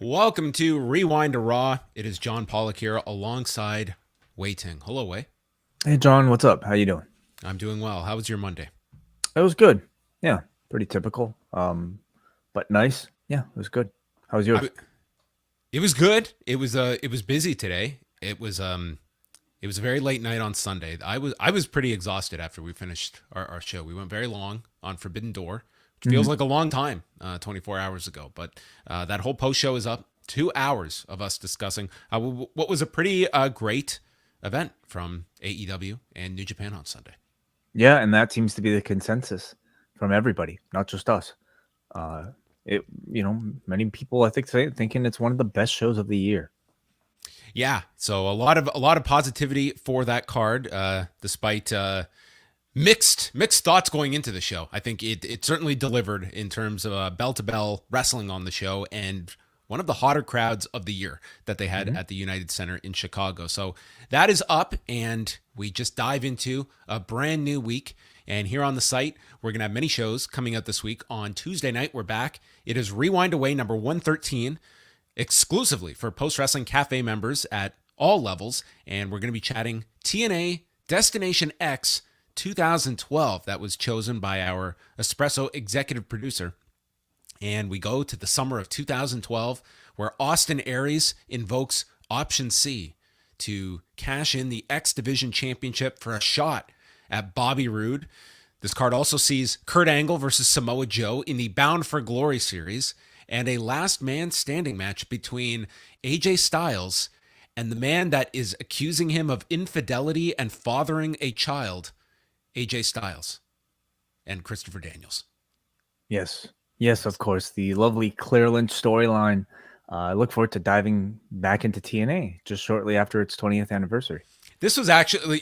Welcome to Rewind to Raw. It is John Pollock here alongside Wai Ting. Hello, Wai. Hey John, what's up? How you doing? I'm doing well. How was your Monday? It was good. Yeah, pretty typical. But nice. Yeah, it was good. How was yours? I, it was good. It was busy today. It was a very late night on Sunday. I was pretty exhausted after we finished our show. We went very long on Forbidden Door, which feels Mhm. like a long time, 24 hours ago. But that whole post show is up. 2 hours of us discussing what was a pretty great event from AEW and New Japan on Sunday. Yeah, and that seems to be the consensus from everybody, not just us. Uh, Many people I think thinking it's one of the best shows of the year. Yeah, so a lot of positivity for that card, despite mixed thoughts going into the show. I think it certainly delivered in terms of bell to bell wrestling on the show, and one of the hotter crowds of the year that they had Mhm. at the United Center in Chicago. So that is up, and we just dive into a brand new week. And here on the site, we're gonna have many shows coming out this week. On Tuesday night, we're back. It is Rewind Away number 113, exclusively for Post Wrestling Cafe members at all levels. And we're going to be chatting TNA Destination X 2012. That was chosen by our Espresso executive producer. And we go to the summer of 2012, where Austin Aries invokes Option C to cash in the X Division Championship for a shot at Bobby Roode. This card also sees Kurt Angle versus Samoa Joe in the Bound for Glory series, and a last man standing match between AJ Styles and the man that is accusing him of infidelity and fathering a child, AJ Styles and Christopher Daniels. Yes, yes, of course. The lovely Claire Lynch storyline. I look forward to diving back into TNA just shortly after its 20th anniversary. This was actually,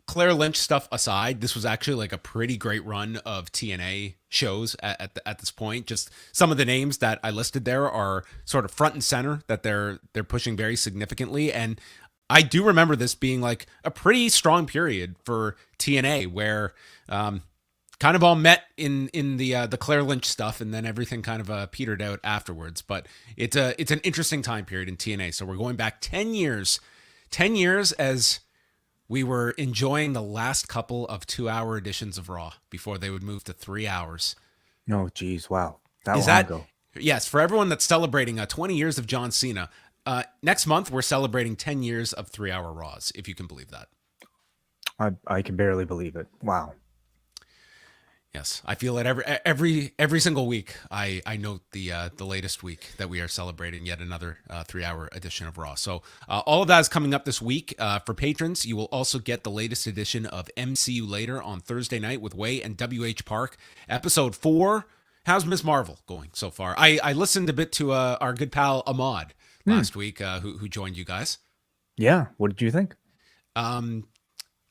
Claire Lynch stuff aside, this was actually like a pretty great run of TNA shows at this point. Just some of the names that I listed there are sort of front and center that they're pushing very significantly. And I do remember this being like a pretty strong period for TNA where kind of all met in the Claire Lynch stuff, and then everything kind of petered out afterwards. But it's an interesting time period in TNA. So we're going back 10 years, 10 years as we were enjoying the last couple of 2 hour editions of Raw before they would move to 3 hours. No, geez, wow, that Is long that, ago. yes, for everyone that's celebrating 20 years of John Cena, next month we're celebrating 10 years of 3 hour Raws, if you can believe that. I can barely believe it. Wow. Yes, I feel it every single week. I note the latest week that we are celebrating yet another 3 hour edition of Raw. So all of that is coming up this week. For patrons, you will also get the latest edition of MCU Later on Thursday night with Way and WH Park, episode 4. How's Miss Marvel going so far? I listened a bit to our good pal Ahmad last week, who joined you guys. Yeah, what did you think? Um,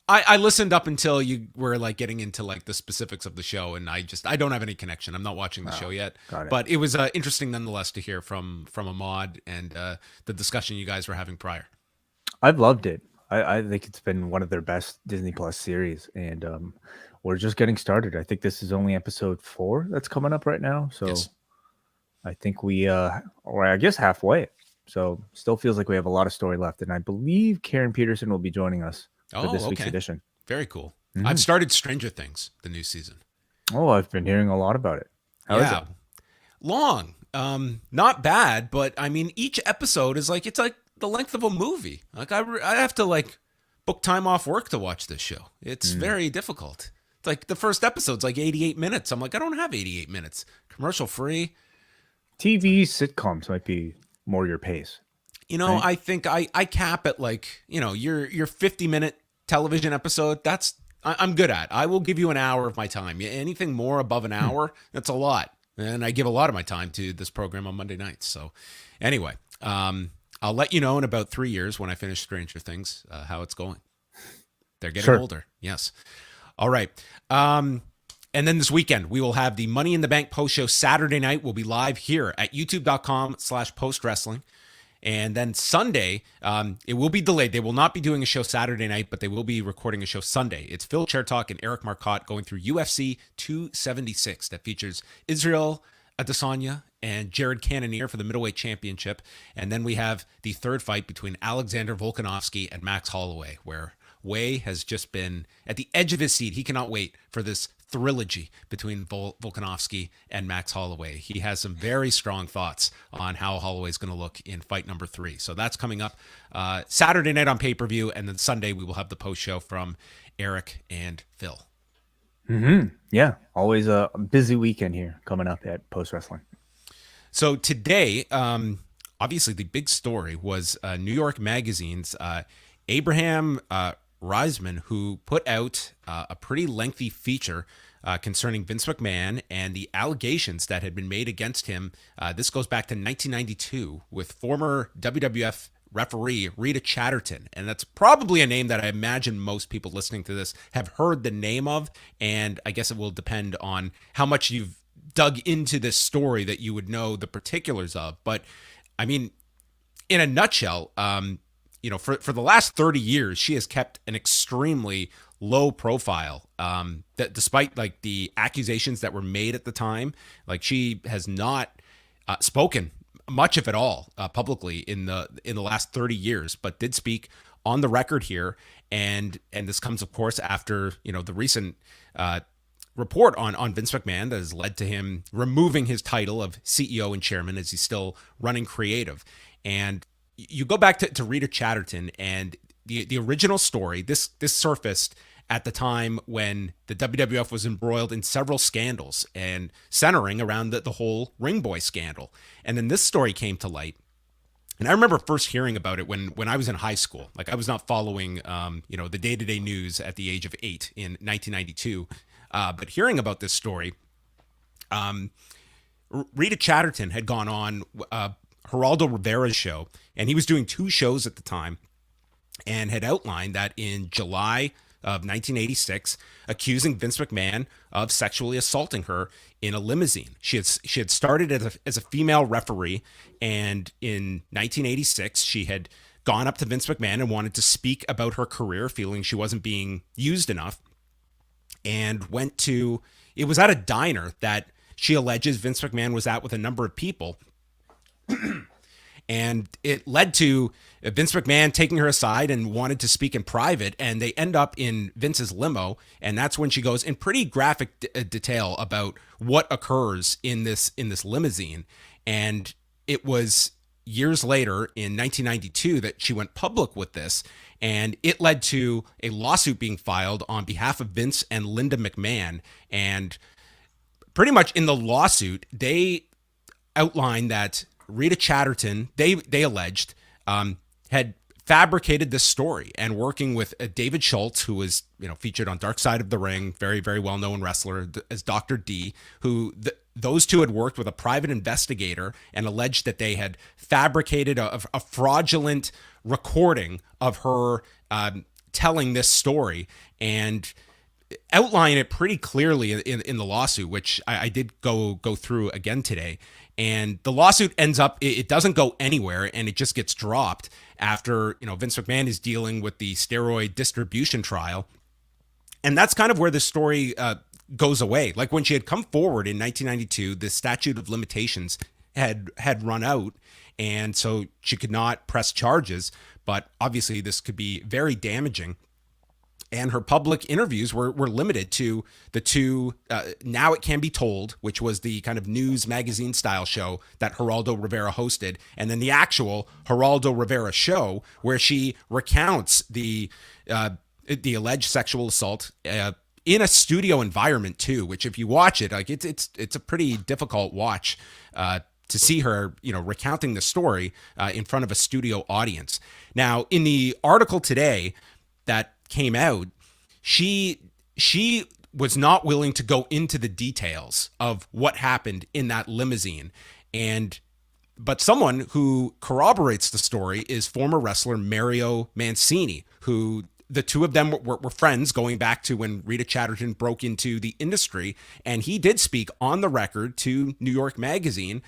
I listened up until you were like getting into like the specifics of the show, and I don't have any connection. I'm not watching the show yet, Got it. but it was interesting nonetheless to hear from Ahmad and the discussion you guys were having prior. I've loved it. I think it's been one of their best Disney Plus series, and we're just getting started. I think this is only episode 4 that's coming up right now, so Yes. I think or I guess halfway. So still feels like we have a lot of story left, and I believe Karen Peterson will be joining us for this Oh, week's okay. edition. Very cool. I've Mhm. started Stranger Things, the new season. Oh, I've been hearing a lot about it. How is it? Yeah, long. Not bad, but I mean, each episode is like it's like the length of a movie. Like I have to like book time off work to watch this show. It's Mm. very difficult. It's like the first episode's like 88 minutes. I'm like, I don't have 88 minutes. Commercial free. TV sitcoms might be more your pace, right? I think I cap at like, your 50-minute television episode. I'm good at. I will give you an hour of my time. Anything more above an Hmm. hour, that's a lot. And I give a lot of my time to this program on Monday nights. So anyway, I'll let you know in about 3 years when I finish Stranger Things, how it's going. They're getting Sure. older. Yes. All right. And then this weekend, we will have the Money in the Bank post show Saturday night. We'll be live here at youtube.com/post wrestling. And then Sunday, it will be delayed. They will not be doing a show Saturday night, but they will be recording a show Sunday. It's Phil Chertok and Eric Marcotte going through UFC 276 that features Israel Adesanya and Jared Cannonier for the middleweight championship. And then we have the third fight between Alexander Volkanovski and Max Holloway, where Wai has just been at the edge of his seat. He cannot wait for this trilogy between Volkanovski and Max Holloway. He has some very strong thoughts on how Holloway is going to look in fight number 3. So that's coming up Saturday night on pay-per-view, and then Sunday we will have the post-show from Eric and Phil. Yeah, always a busy weekend here coming up at Post Wrestling. So today, obviously the big story was New York Magazine's Abraham Reisman, who put out a pretty lengthy feature concerning Vince McMahon and the allegations that had been made against him. This goes back to 1992 with former WWF referee Rita Chatterton, and that's probably a name that I imagine most people listening to this have heard the name of, and I guess it will depend on how much you've dug into this story that you would know the particulars of. But I mean, in a nutshell, for the last 30 years, she has kept an extremely low profile. That despite like the accusations that were made at the time, like she has not spoken much, if at all, publicly in the last 30 years, but did speak on the record here. And this comes, of course, after the recent report on Vince McMahon that has led to him removing his title of CEO and chairman, as he's still running creative. And you go back to Rita Chatterton and the original story. This surfaced at the time when the WWF was embroiled in several scandals and centering around the whole Ring Boy scandal. And then this story came to light. And I remember first hearing about it when I was in high school. Like, I was not following, the day-to-day news at the age of 8 in 1992. But hearing about this story, Rita Chatterton had gone on Geraldo Rivera's show, and he was doing 2 shows at the time, and had outlined that in July of 1986, accusing Vince McMahon of sexually assaulting her in a limousine. She had started as a female referee, and in 1986, she had gone up to Vince McMahon and wanted to speak about her career, feeling she wasn't being used enough, and it was at a diner that she alleges Vince McMahon was at with a number of people. And it led to Vince McMahon taking her aside and wanted to speak in private, and they end up in Vince's limo, and that's when she goes in pretty graphic detail about what occurs in this limousine. And it was years later in 1992 that she went public with this, and it led to a lawsuit being filed on behalf of Vince and Linda McMahon. And pretty much in the lawsuit, they outlined that Rita Chatterton, they alleged, had fabricated this story, and working with David Schultz, who was featured on Dark Side of the Ring, very, very well-known wrestler, as Dr. D, who those two had worked with a private investigator and alleged that they had fabricated a fraudulent recording of her telling this story, and outline it pretty clearly in the lawsuit, which I did go through again today. And the lawsuit ends up, it doesn't go anywhere, and it just gets dropped after, Vince McMahon is dealing with the steroid distribution trial. And that's kind of where the story goes away. Like, when she had come forward in 1992, the statute of limitations had run out, and so she could not press charges. But obviously this could be very damaging. And her public interviews were limited to the 2 Now It Can Be Told, which was the kind of news magazine style show that Geraldo Rivera hosted, and then the actual Geraldo Rivera show, where she recounts the alleged sexual assault in a studio environment too. Which, if you watch it, like it's a pretty difficult watch to see her, recounting the story in front of a studio audience. Now, in the article today that came out, she was not willing to go into the details of what happened in that limousine. But someone who corroborates the story is former wrestler Mario Mancini, who the two of them were friends going back to when Rita Chatterton broke into the industry. And he did speak on the record to New York Magazine,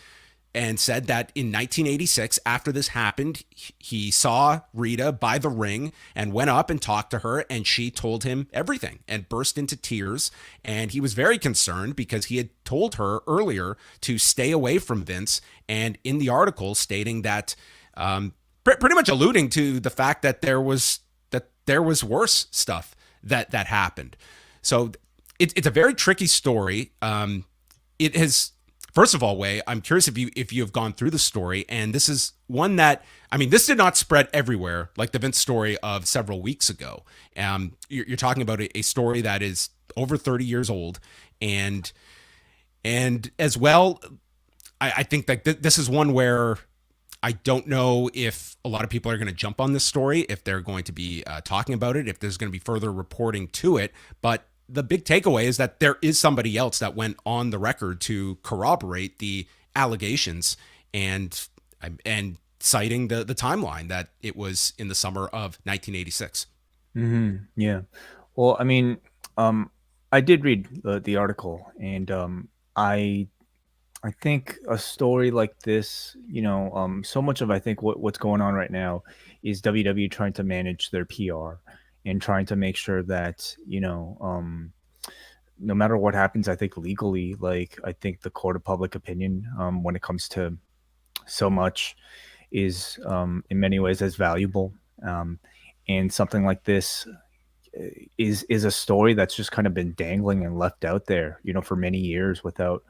and said that in 1986, after this happened, he saw Rita by the ring and went up and talked to her, and she told him everything and burst into tears. And he was very concerned because he had told her earlier to stay away from Vince. And in the article stating that, pretty much alluding to the fact that there was worse stuff that happened. So it's a very tricky story. It has. First of all, Wai, I'm curious if you have gone through the story, and this is one that, I mean, this did not spread everywhere like the Vince story of several weeks ago. You're talking about a story that is over 30 years old, and as well, I think that this is one where I don't know if a lot of people are going to jump on this story, if they're going to be talking about it, if there's going to be further reporting to it, but the big takeaway is that there is somebody else that went on the record to corroborate the allegations and citing the timeline that it was in the summer of 1986. Mm-hmm. Yeah. Well, I mean, I did read the article, and I think a story like this, so much of I think what's going on right now is WWE trying to manage their PR and trying to make sure that, no matter what happens, I think legally, like, I think the court of public opinion, when it comes to so much, is in many ways as valuable. And something like this is a story that's just kind of been dangling and left out there, for many years without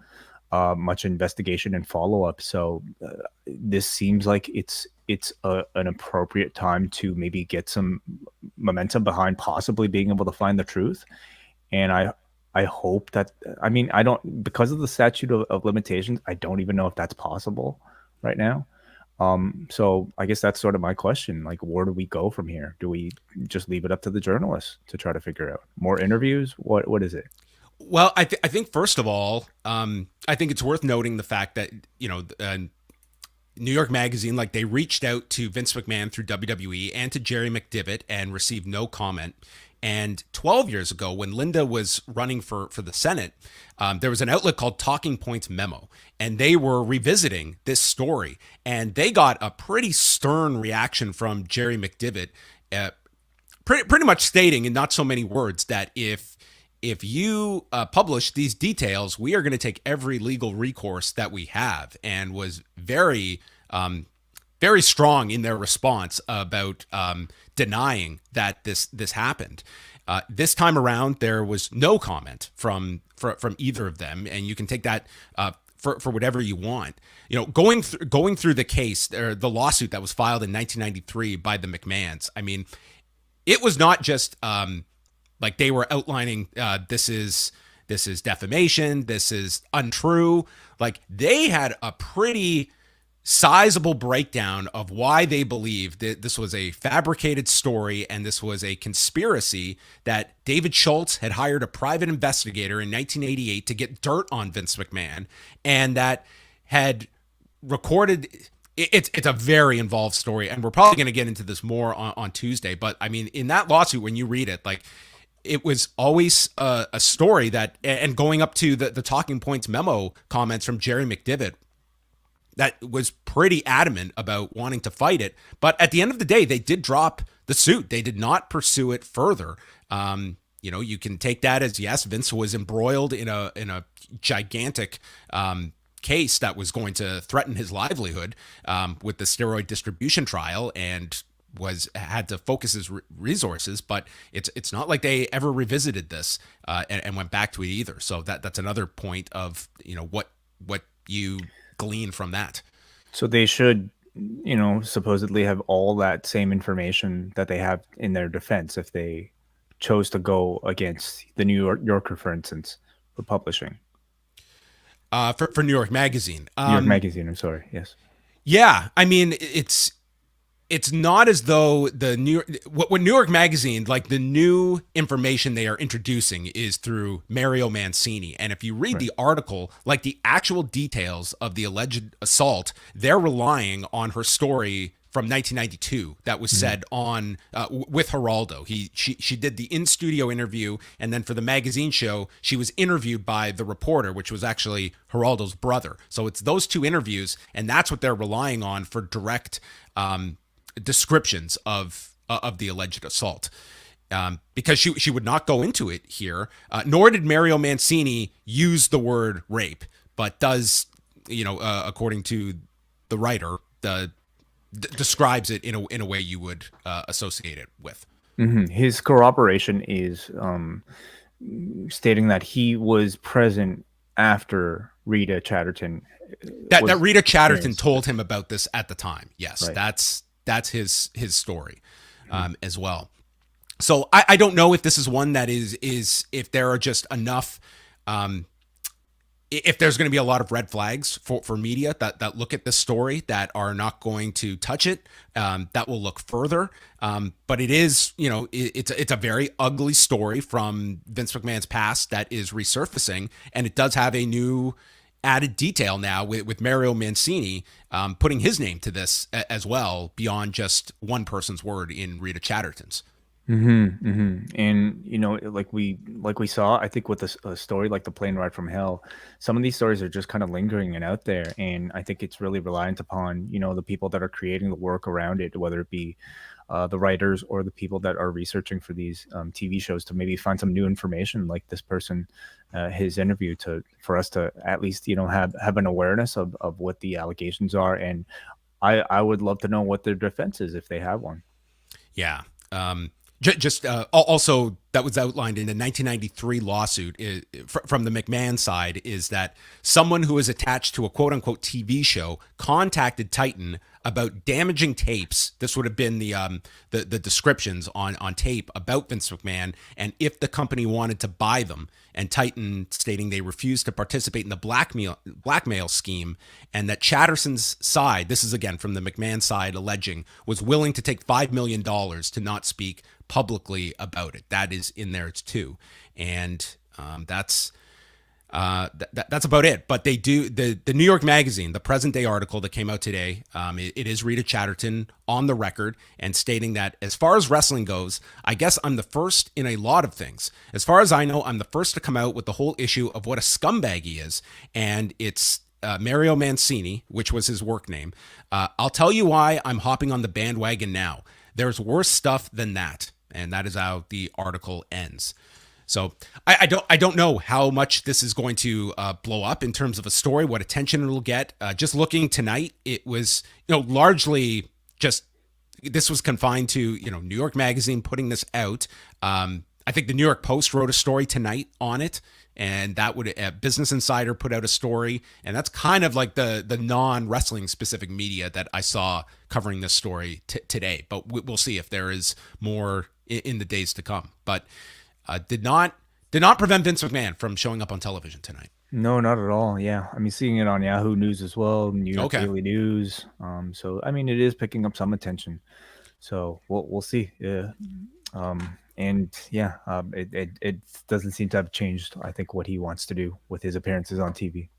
much investigation and follow-up. So this seems like it's an appropriate time to maybe get some momentum behind possibly being able to find the truth. And I hope that, I mean, I don't, because of the statute of limitations, I don't even know if that's possible right now. So I guess that's sort of my question. Like, where do we go from here? Do we just leave it up to the journalists to try to figure out more interviews? What is it? Well, I think first of all, I think it's worth noting the fact that, New York Magazine, like, they reached out to Vince McMahon through WWE and to Jerry McDevitt and received no comment. And 12 years ago, when Linda was running for the Senate, there was an outlet called Talking Points Memo, and they were revisiting this story. And they got a pretty stern reaction from Jerry McDevitt, pretty much stating in not so many words that if you publish these details, we are going to take every legal recourse that we have, and was very, very strong in their response about denying that this happened. This time around, there was no comment from either of them, and you can take that for whatever you want. Going through the case, or the lawsuit that was filed in 1993 by the McMahons. I mean, it was not just like they were outlining this is defamation, this is untrue. Like, they had a pretty sizable breakdown of why they believed that this was a fabricated story and this was a conspiracy, that David Schultz had hired a private investigator in 1988 to get dirt on Vince McMahon, and that had recorded. It's a very involved story, and we're probably going to get into this more on Tuesday. But I mean, in that lawsuit, when you read it, like, it was always a story that, and going up to the Talking Points Memo comments from Jerry McDevitt, that was pretty adamant about wanting to fight it. But at the end of the day, they did drop the suit. They did not pursue it further. You can take that as, yes, Vince was embroiled in a gigantic case that was going to threaten his livelihood with the steroid distribution trial, and had to focus his resources. But it's not like they ever revisited this and went back to it either. So that's another point of what you glean from that. So they should, supposedly have all that same information that they have in their defense if they chose to go against the New Yorker, for instance, for publishing. For New York Magazine. New York Magazine, I'm sorry. Yes. Yeah. I mean, it's not as though what New York Magazine, like, the new information they are introducing is through Mario Mancini. And if you read the article, like, the actual details of the alleged assault, they're relying on her story from 1992 that was said on with Geraldo. She did the in studio interview, and then for the magazine show, she was interviewed by the reporter, which was actually Geraldo's brother. So it's those two interviews, and that's what they're relying on for direct descriptions of the alleged assault. Because she would not go into it here, nor did Mario Mancini use the word rape, but does, according to the writer, describes it in a way you would associate it with. His corroboration is stating that he was present after Rita Chatterton. That Rita Chatterton told him about this at the time. Yes, right. that's his story as well. So I don't know if this is one that is if there are just enough, if there's going to be a lot of red flags for media that look at this story that are not going to touch it, that will look further. But it is, it's a very ugly story from Vince McMahon's past that is resurfacing, and it does have a new added detail now with Mario Mancini putting his name to this as well, beyond just one person's word in Rita Chatterton's. And like we saw, I think with a story like the plane ride from hell, some of these stories are just kind of lingering and out there, and I think it's really reliant upon the people that are creating the work around it, whether it be the writers or the people that are researching for these TV shows, to maybe find some new information like this person, his interview, for us to at least have an awareness of what the allegations are. And I would love to know what their defense is if they have one. Yeah. Just also, that was outlined in a 1993 lawsuit from the McMahon side, is that someone who is attached to a quote unquote TV show contacted Titan about damaging tapes. This would have been the descriptions on tape about Vince McMahon, and if the company wanted to buy them, and Titan stating they refused to participate in the blackmail scheme, and that Chatterson's side, this is again from the McMahon side alleging, was willing to take $5 million to not speak publicly about it. That is in there too, and that's about it. But they do the New York Magazine, the present day article that came out today. It is Rita Chatterton on the record and stating that as far as wrestling goes, I guess I'm the first in a lot of things. As far as I know, I'm the first to come out with the whole issue of what a scumbag he is, and it's Mario Mancini, which was his work name. I'll tell you why I'm hopping on the bandwagon now. There's worse stuff than that. And that is how the article ends. So I don't know how much this is going to blow up in terms of a story, what attention it'll get. Just looking tonight, it was largely just, this was confined to New York Magazine putting this out. I think the New York Post wrote a story tonight on it, and that would Business Insider put out a story, and that's kind of like the non-wrestling specific media that I saw covering this story today. But we'll see if there is more in the days to come. But did not prevent Vince McMahon from showing up on television tonight. No, not at all. Yeah, I mean, seeing it on Yahoo News as well, New York Daily News. So I mean, it is picking up some attention. So we'll see. Yeah. It doesn't seem to have changed, I think, what he wants to do with his appearances on TV.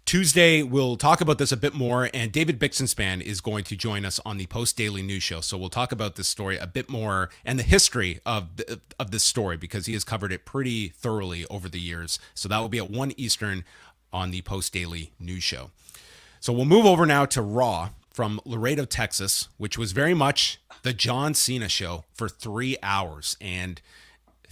Tuesday, we'll talk about this a bit more, and David Bixenspan is going to join us on the Post Daily News Show. So we'll talk about this story a bit more and the history of this story, because he has covered it pretty thoroughly over the years. So that will be at 1 Eastern on the Post Daily News Show. So we'll move over now to Raw from Laredo, Texas, which was very much the John Cena show for 3 hours, and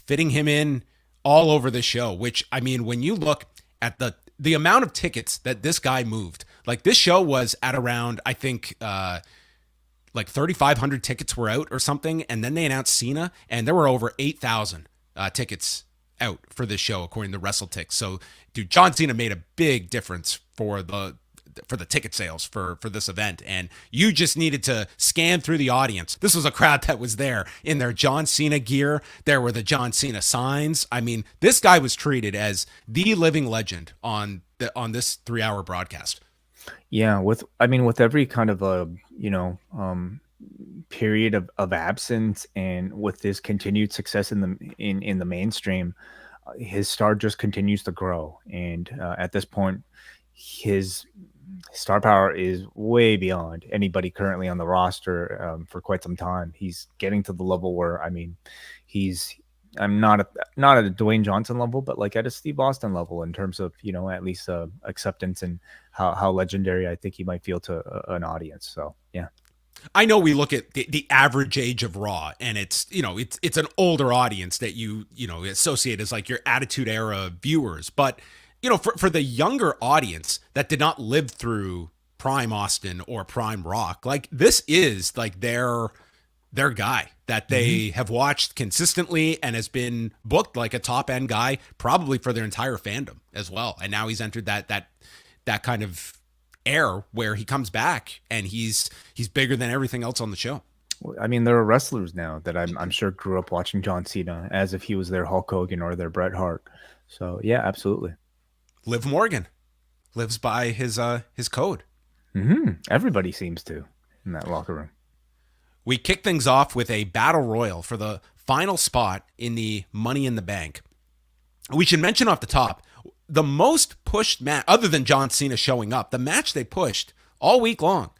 fitting him in all over the show, which, I mean, when you look at the amount of tickets that this guy moved, like this show was at around, I think, like 3,500 tickets were out or something. And then they announced Cena, and there were over 8,000 tickets out for this show, according to WrestleTix. So, dude, John Cena made a big difference for the ticket sales for this event, and you just needed to scan through the audience. This was a crowd that was there in their John Cena gear. There were the John Cena signs. I mean, this guy was treated as the living legend on this 3-hour broadcast. Yeah, with every kind of a period of absence, and with this continued success in the mainstream, his star just continues to grow. And at this point, his star power is way beyond anybody currently on the roster for quite some time. He's getting to the level where, I mean, he's I'm not at a Dwayne Johnson level, but like at a Steve Austin level in terms of, at least acceptance and how legendary I think he might feel to an audience. So yeah. I know we look at the average age of Raw, and it's an older audience that you associate as like your Attitude Era viewers. But for the younger audience that did not live through Prime Austin or Prime Rock, like this is like their guy that they have watched consistently and has been booked like a top end guy probably for their entire fandom as well. And now he's entered that kind of air where he comes back and he's bigger than everything else on the show. I mean, there are wrestlers now that I'm sure grew up watching John Cena as if he was their Hulk Hogan or their Bret Hart. So yeah, absolutely. Liv Morgan lives by his code. Everybody seems to in that locker room. We kick things off with a battle royal for the final spot in the Money in the Bank. We should mention off the top, the most pushed match, other than John Cena showing up, the match they pushed all week long,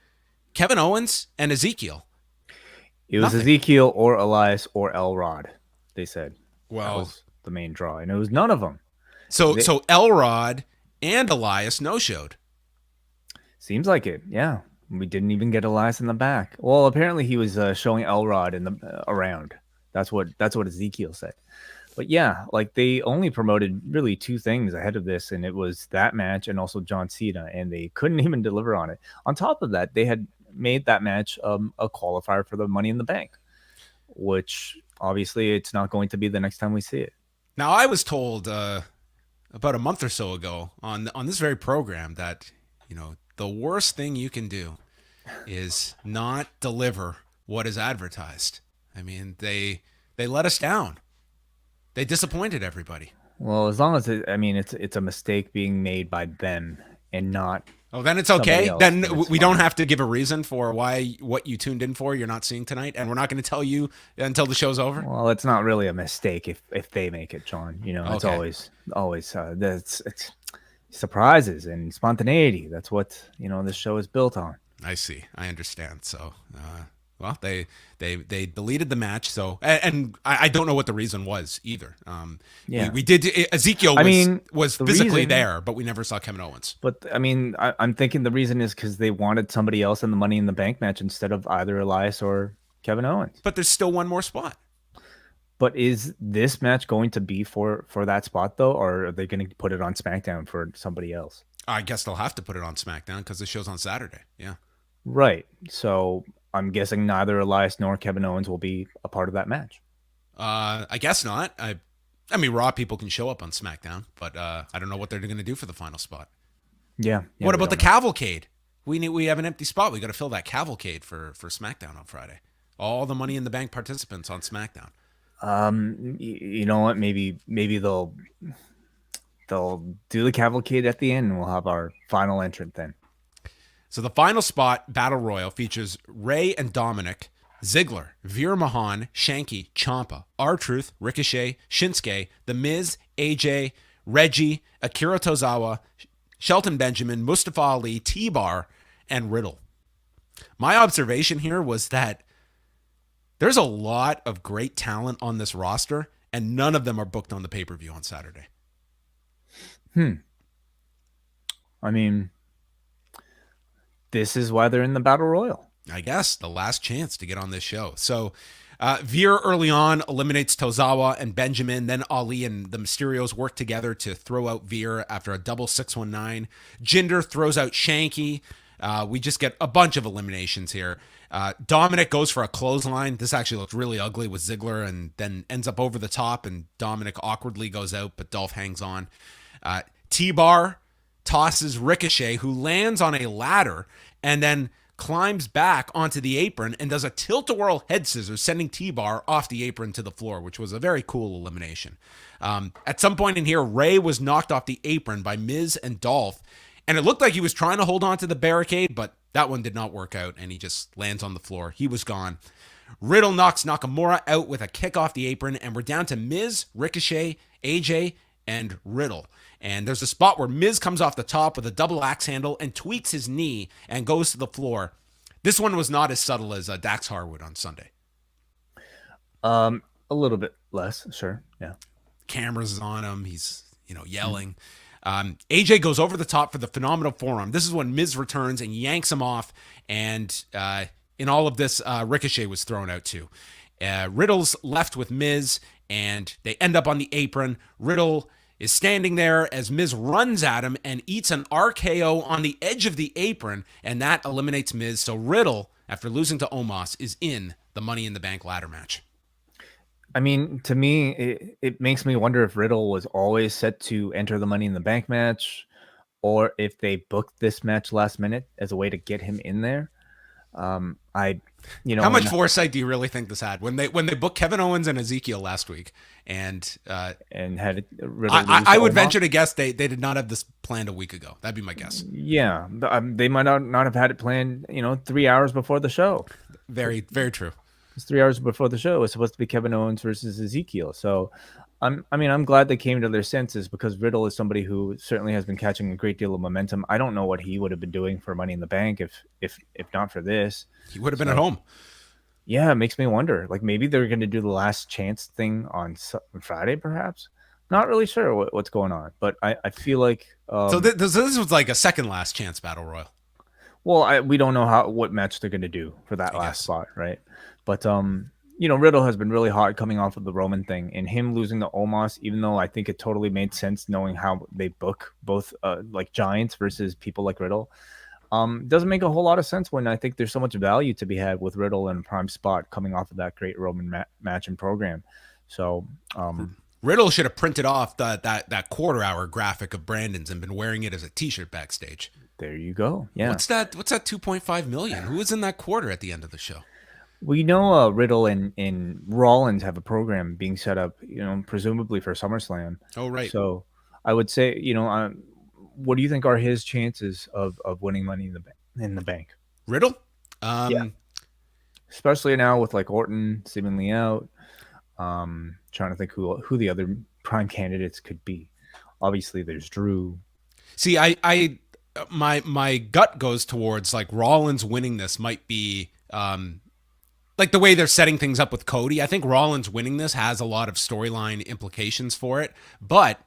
Kevin Owens and Ezekiel. It was Ezekiel or Elias or Elrod, they said. Well, that was the main draw, and it was none of them. So Elrod and Elias no-showed. Seems like it, yeah. We didn't even get Elias in the back. Well, apparently he was showing Elrod in the around. That's what Ezekiel said. But yeah, like they only promoted really two things ahead of this, and it was that match and also John Cena, and they couldn't even deliver on it. On top of that, they had made that match a qualifier for the Money in the Bank, which obviously it's not going to be the next time we see it. Now, I was told about a month or so ago on this very program that, the worst thing you can do is not deliver what is advertised. I mean, they let us down. They disappointed everybody. Well, as long as it's a mistake being made by them and not. Oh, then it's okay. Then we don't have to give a reason for what you tuned in for you're not seeing tonight, and we're not going to tell you until the show's over. Well, it's not really a mistake if they make it, John. It's always it's surprises and spontaneity. That's what this show is built on. I see. I understand. So, well, they deleted the match. So, and I don't know what the reason was either. Yeah, we did. Ezekiel was physically there, but we never saw Kevin Owens. But I mean, I'm thinking the reason is because they wanted somebody else in the Money in the Bank match instead of either Elias or Kevin Owens. But there's still one more spot. But is this match going to be for that spot though, or are they going to put it on SmackDown for somebody else? I guess they'll have to put it on SmackDown because the show's on Saturday. Yeah. Right. So I'm guessing neither Elias nor Kevin Owens will be a part of that match. I guess not. I mean, Raw people can show up on SmackDown, but I don't know what they're going to do for the final spot. Yeah. What about the cavalcade? We have an empty spot. We got to fill that cavalcade for SmackDown on Friday. All the Money in the Bank participants on SmackDown. You know what? Maybe they'll do the cavalcade at the end, and we'll have our final entrant then. So the final spot, Battle Royal, features Rey and Dominic, Ziggler, Veer Mahan, Shanky, Ciampa, R-Truth, Ricochet, Shinsuke, The Miz, AJ, Reggie, Akira Tozawa, Shelton Benjamin, Mustafa Ali, T-Bar, and Riddle. My observation here was that there's a lot of great talent on this roster, and none of them are booked on the pay-per-view on Saturday. I mean, this is why they're in the Battle Royal. I guess the last chance to get on this show. So Veer early on eliminates Tozawa and Benjamin. Then Ali and the Mysterios work together to throw out Veer after a double 619. Jinder throws out Shanky. We just get a bunch of eliminations here. Dominic goes for a clothesline. This actually looks really ugly with Ziggler and then ends up over the top, and Dominic awkwardly goes out, but Dolph hangs on. T-Bar tosses Ricochet, who lands on a ladder and then climbs back onto the apron and does a tilt-a-whirl head scissors, sending T-Bar off the apron to the floor, which was a very cool elimination. At some point in here, Rey was knocked off the apron by Miz and Dolph, and it looked like he was trying to hold on to the barricade, but that one did not work out, and he just lands on the floor. He was gone. Riddle knocks Nakamura out with a kick off the apron, and we're down to Miz, Ricochet, AJ, and Riddle. And there's a spot where Miz comes off the top with a double axe handle and tweaks his knee and goes to the floor. This one was not as subtle as Dax Harwood on Sunday. A little bit less, sure. Yeah. Cameras on him. He's, yelling. AJ goes over the top for the phenomenal forearm. This is when Miz returns and yanks him off. And in all of this, Ricochet was thrown out too. Riddle's left with Miz, and they end up on the apron. Riddle is standing there as Miz runs at him and eats an RKO on the edge of the apron, and that eliminates Miz. So Riddle, after losing to Omos, is in the Money in the Bank ladder match. I mean, to me, it makes me wonder if Riddle was always set to enter the Money in the Bank match, or if they booked this match last minute as a way to get him in there. How much foresight do you really think this had when they booked Kevin Owens and Ezekiel last week and had Riddle I would venture to guess they did not have this planned a week ago. That'd be my guess. Yeah, they might not have had it planned 3 hours before the show. Very, very true. It's 3 hours before the show. It's supposed to be Kevin Owens versus Ezekiel. So I'm glad they came to their senses, because Riddle is somebody who certainly has been catching a great deal of momentum. I don't know what he would have been doing for Money in the Bank if not for this. He would have been at home. Yeah, it makes me wonder. Like, maybe they're going to do the last chance thing on Friday, perhaps. Not really sure what's going on, but I feel like so this was like a second last chance battle royal. Well, we don't know what match they're going to do for that last spot, right? But Riddle has been really hot coming off of the Roman thing, and him losing to Omos, even though I think it totally made sense knowing how they book both like giants versus people like Riddle, doesn't make a whole lot of sense when I think there's so much value to be had with Riddle in a prime spot coming off of that great Roman match and program. So Riddle should have printed off that quarter hour graphic of Brandon's and been wearing it as a t-shirt backstage. There you go. Yeah. What's that 2.5 million? Who was in that quarter at the end of the show? We know Riddle and Rollins have a program being set up, presumably for SummerSlam. Oh, right. So I would say, what do you think are his chances of winning Money in the Bank? Riddle? Yeah. Especially now with like Orton seemingly out. Trying to think who the other prime candidates could be. Obviously, there's Drew. See, my gut goes towards like Rollins winning this might be like the way they're setting things up with Cody. I think Rollins winning this has a lot of storyline implications for it, but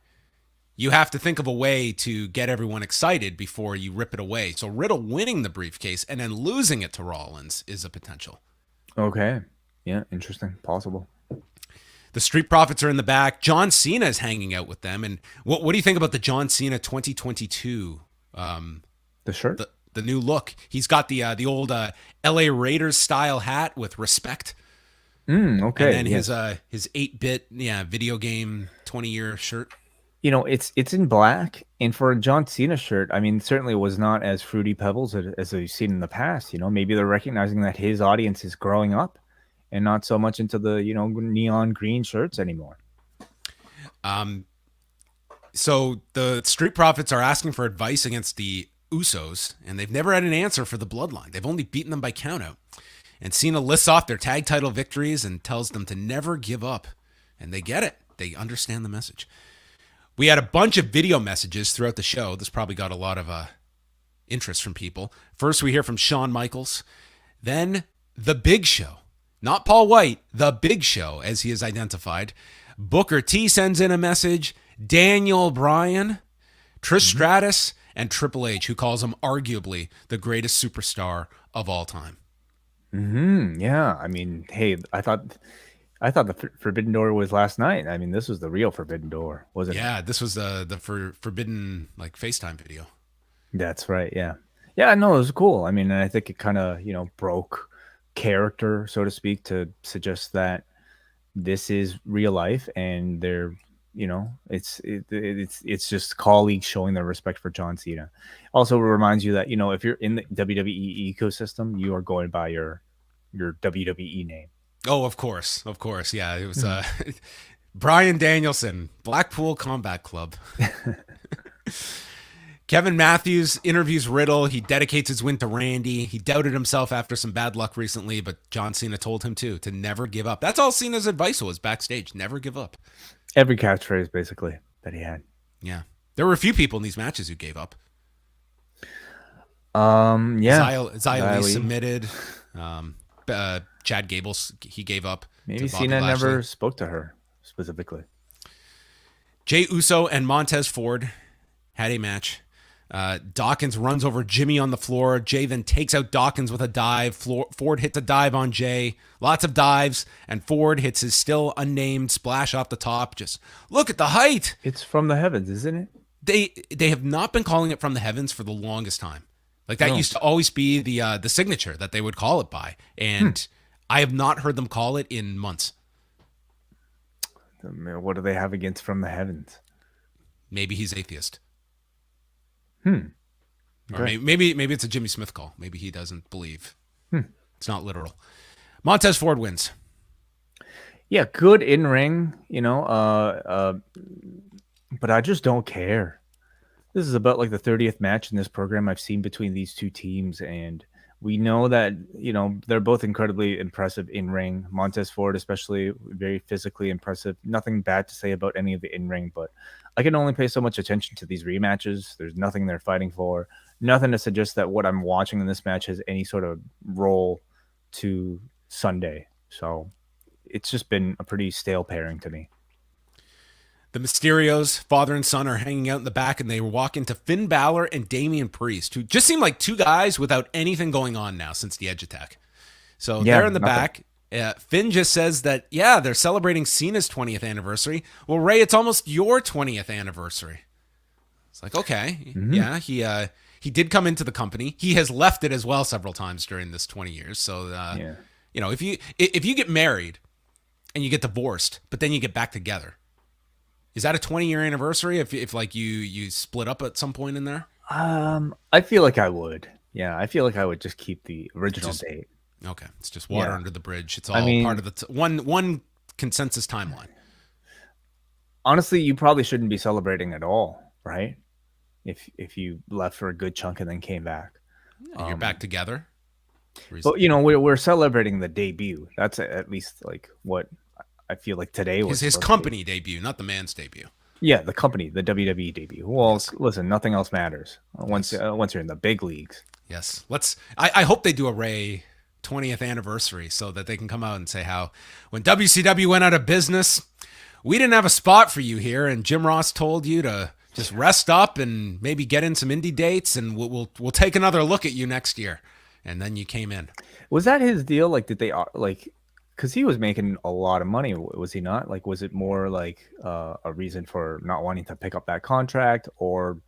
you have to think of a way to get everyone excited before you rip it away. So Riddle winning the briefcase and then losing it to Rollins is a potential. Okay. Yeah, interesting. Possible. The Street Profits are in the back. John Cena is hanging out with them. And what do you think about the John Cena 2022? The shirt? The new look. He's got the old LA Raiders style hat with respect. Okay. And then his 8-bit video game 20-year shirt. It's in black, and for a John Cena shirt, I mean, certainly was not as Fruity Pebbles as we've seen in the past. Maybe they're recognizing that his audience is growing up and not so much into the neon green shirts anymore. So the Street Profits are asking for advice against the Usos, and they've never had an answer for the Bloodline. They've only beaten them by countout. And Cena lists off their tag title victories and tells them to never give up. And they get it. They understand the message. We had a bunch of video messages throughout the show. This probably got a lot of interest from people. First, we hear from Shawn Michaels. Then, The Big Show. Not Paul White, The Big Show, as he is identified. Booker T sends in a message. Daniel Bryan, Trish Stratus, and Triple H, who calls him arguably the greatest superstar of all time. Yeah. I mean, hey, I thought the Forbidden Door was last night. I mean, this was the real Forbidden Door, wasn't it? Yeah, this was the Forbidden like FaceTime video. That's right. Yeah. Yeah, no, it was cool. I mean, I think it kind of, broke character, so to speak, to suggest that this is real life and they're, it's just colleagues showing their respect for John Cena. Also reminds you that, if you're in the WWE ecosystem, you are going by your WWE name. Oh, of course. Yeah, it was Bryan Danielson, Blackpool Combat Club. Kevin Matthews interviews Riddle. He dedicates his win to Randy. He doubted himself after some bad luck recently, but John Cena told him to never give up. That's all Cena's advice was backstage. Never give up. Every catchphrase, basically. that he had. Yeah. There were a few people in these matches who gave up. Yeah. Xylee submitted. Chad Gables, he gave up. Maybe to Bobby Cena Lashley. never spoke to her specifically. Jey Uso and Montez Ford had a match. Dawkins runs over Jimmy on the floor. Jey then takes out Dawkins with a dive. Ford hits a dive on Jey. Lots of dives. And Ford hits his still unnamed splash off the top. Just look at the height. It's from the heavens, isn't it? They have not been calling it from the heavens for the longest time. Like that used to always be the signature that they would call it by. And I have not heard them call it in months. What do they have against from the heavens? Maybe he's atheist. Okay. Or maybe it's a Jimmy Smith call. Maybe he doesn't believe. It's not literal. Montez Ford wins. Yeah, good in ring, but I just don't care. This is about like the 30th match in this program I've seen between these two teams, and we know that, they're both incredibly impressive in ring. Montez Ford, especially, very physically impressive. Nothing bad to say about any of the in ring, but I can only pay so much attention to these rematches. There's nothing they're fighting for. Nothing to suggest that what I'm watching in this match has any sort of role to Sunday. So it's just been a pretty stale pairing to me. The Mysterios, father and son, are hanging out in the back, and they walk into Finn Balor and Damien Priest, who just seem like two guys without anything going on now since the Edge attack. So they're in the back. Finn just says that, they're celebrating Cena's 20th anniversary. Well, Ray, it's almost your 20th anniversary. It's like, okay. Mm-hmm. Yeah, he did come into the company. He has left it as well several times during this 20 years. So, if you get married and you get divorced, but then you get back together, is that a 20-year anniversary if like you split up at some point in there? I feel like I would. Yeah, I feel like I would just keep the original date. Okay, it's just water under the bridge. It's all part of the one consensus timeline. Honestly, you probably shouldn't be celebrating at all, right? If you left for a good chunk and then came back. You're back together. But we're celebrating the debut. That's at least like what I feel like today was his company debut, not the man's debut. Yeah, the company, the WWE debut. Well, listen, nothing else matters once you're in the big leagues. Yes, I hope they do a Ray 20th anniversary so that they can come out and say how when WCW went out of business, we didn't have a spot for you here, and Jim Ross told you to just rest up and maybe get in some indie dates, and we'll take another look at you next year. And then you came in. Was that his deal? Like, did they like? Because he was making a lot of money, was he not? Like, was it more like a reason for not wanting to pick up that contract, or,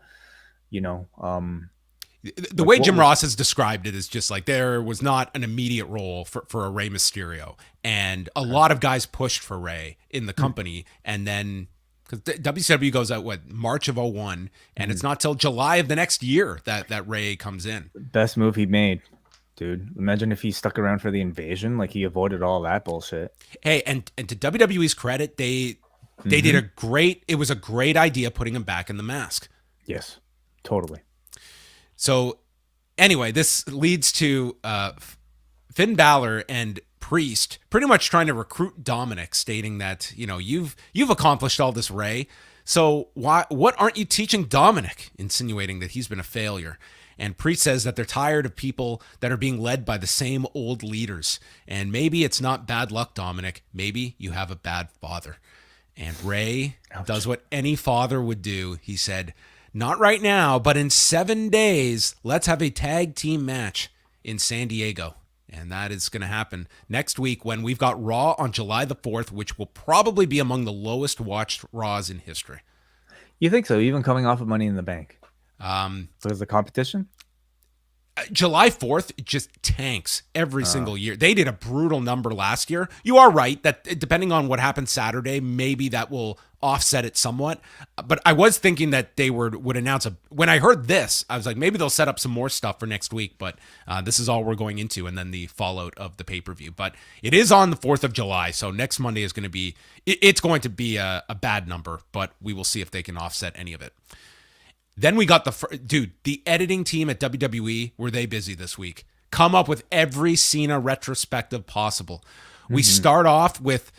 the way Jim Ross has described it is just like there was not an immediate role for a Rey Mysterio, and a lot of guys pushed for Rey in the company, and then because WCW goes out March of 2001, and it's not till July of the next year that Rey comes in. Best move he made. Dude, imagine if he stuck around for the invasion, like he avoided all that bullshit. Hey, and to WWE's credit, they did it was a great idea putting him back in the mask. Yes, totally. So anyway, this leads to Finn Balor and Priest pretty much trying to recruit Dominic, stating that, you've accomplished all this, Ray. So what aren't you teaching Dominic? Insinuating that he's been a failure. And Priest says that they're tired of people that are being led by the same old leaders. And maybe it's not bad luck, Dominic. Maybe you have a bad father. And Ray does what any father would do. He said, not right now, but in 7 days, let's have a tag team match in San Diego. And that is going to happen next week when we've got Raw on July the 4th, which will probably be among the lowest watched Raws in history. You think so? Even coming off of Money in the Bank? Because the competition? July 4th just tanks every single year. They did a brutal number last year. You are right that depending on what happens Saturday, maybe that will offset it somewhat. But I was thinking that they would announce when I heard this, I was like, maybe they'll set up some more stuff for next week. But this is all we're going into, and then the fallout of the pay-per-view. But it is on the 4th of July, so next Monday is going to be it's going to be a bad number, but we will see if they can offset any of it. Then we got the editing team at WWE, were they busy this week? Come up with every Cena retrospective possible. We start off with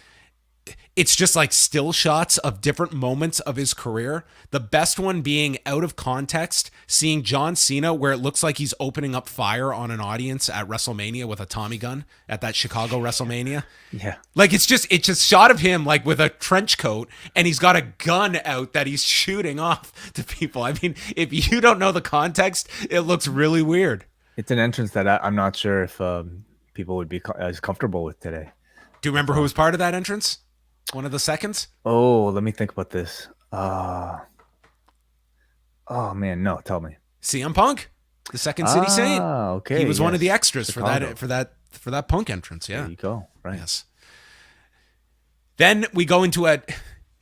it's just like still shots of different moments of his career. The best one being out of context, seeing John Cena where it looks like he's opening up fire on an audience at WrestleMania with a Tommy gun at that Chicago WrestleMania. Yeah. Like it's just shot of him like with a trench coat and he's got a gun out that he's shooting off to people. I mean, if you don't know the context, it looks really weird. It's an entrance that I'm not sure if people would be as comfortable with today. Do you remember who was part of that entrance? One of the seconds? Oh, let me think about this. Oh man, no, tell me. CM Punk, the Second City Saint. Okay. He was one of the extras Chicago. for that Punk entrance. Yeah. There you go. Right. Yes. Then we go into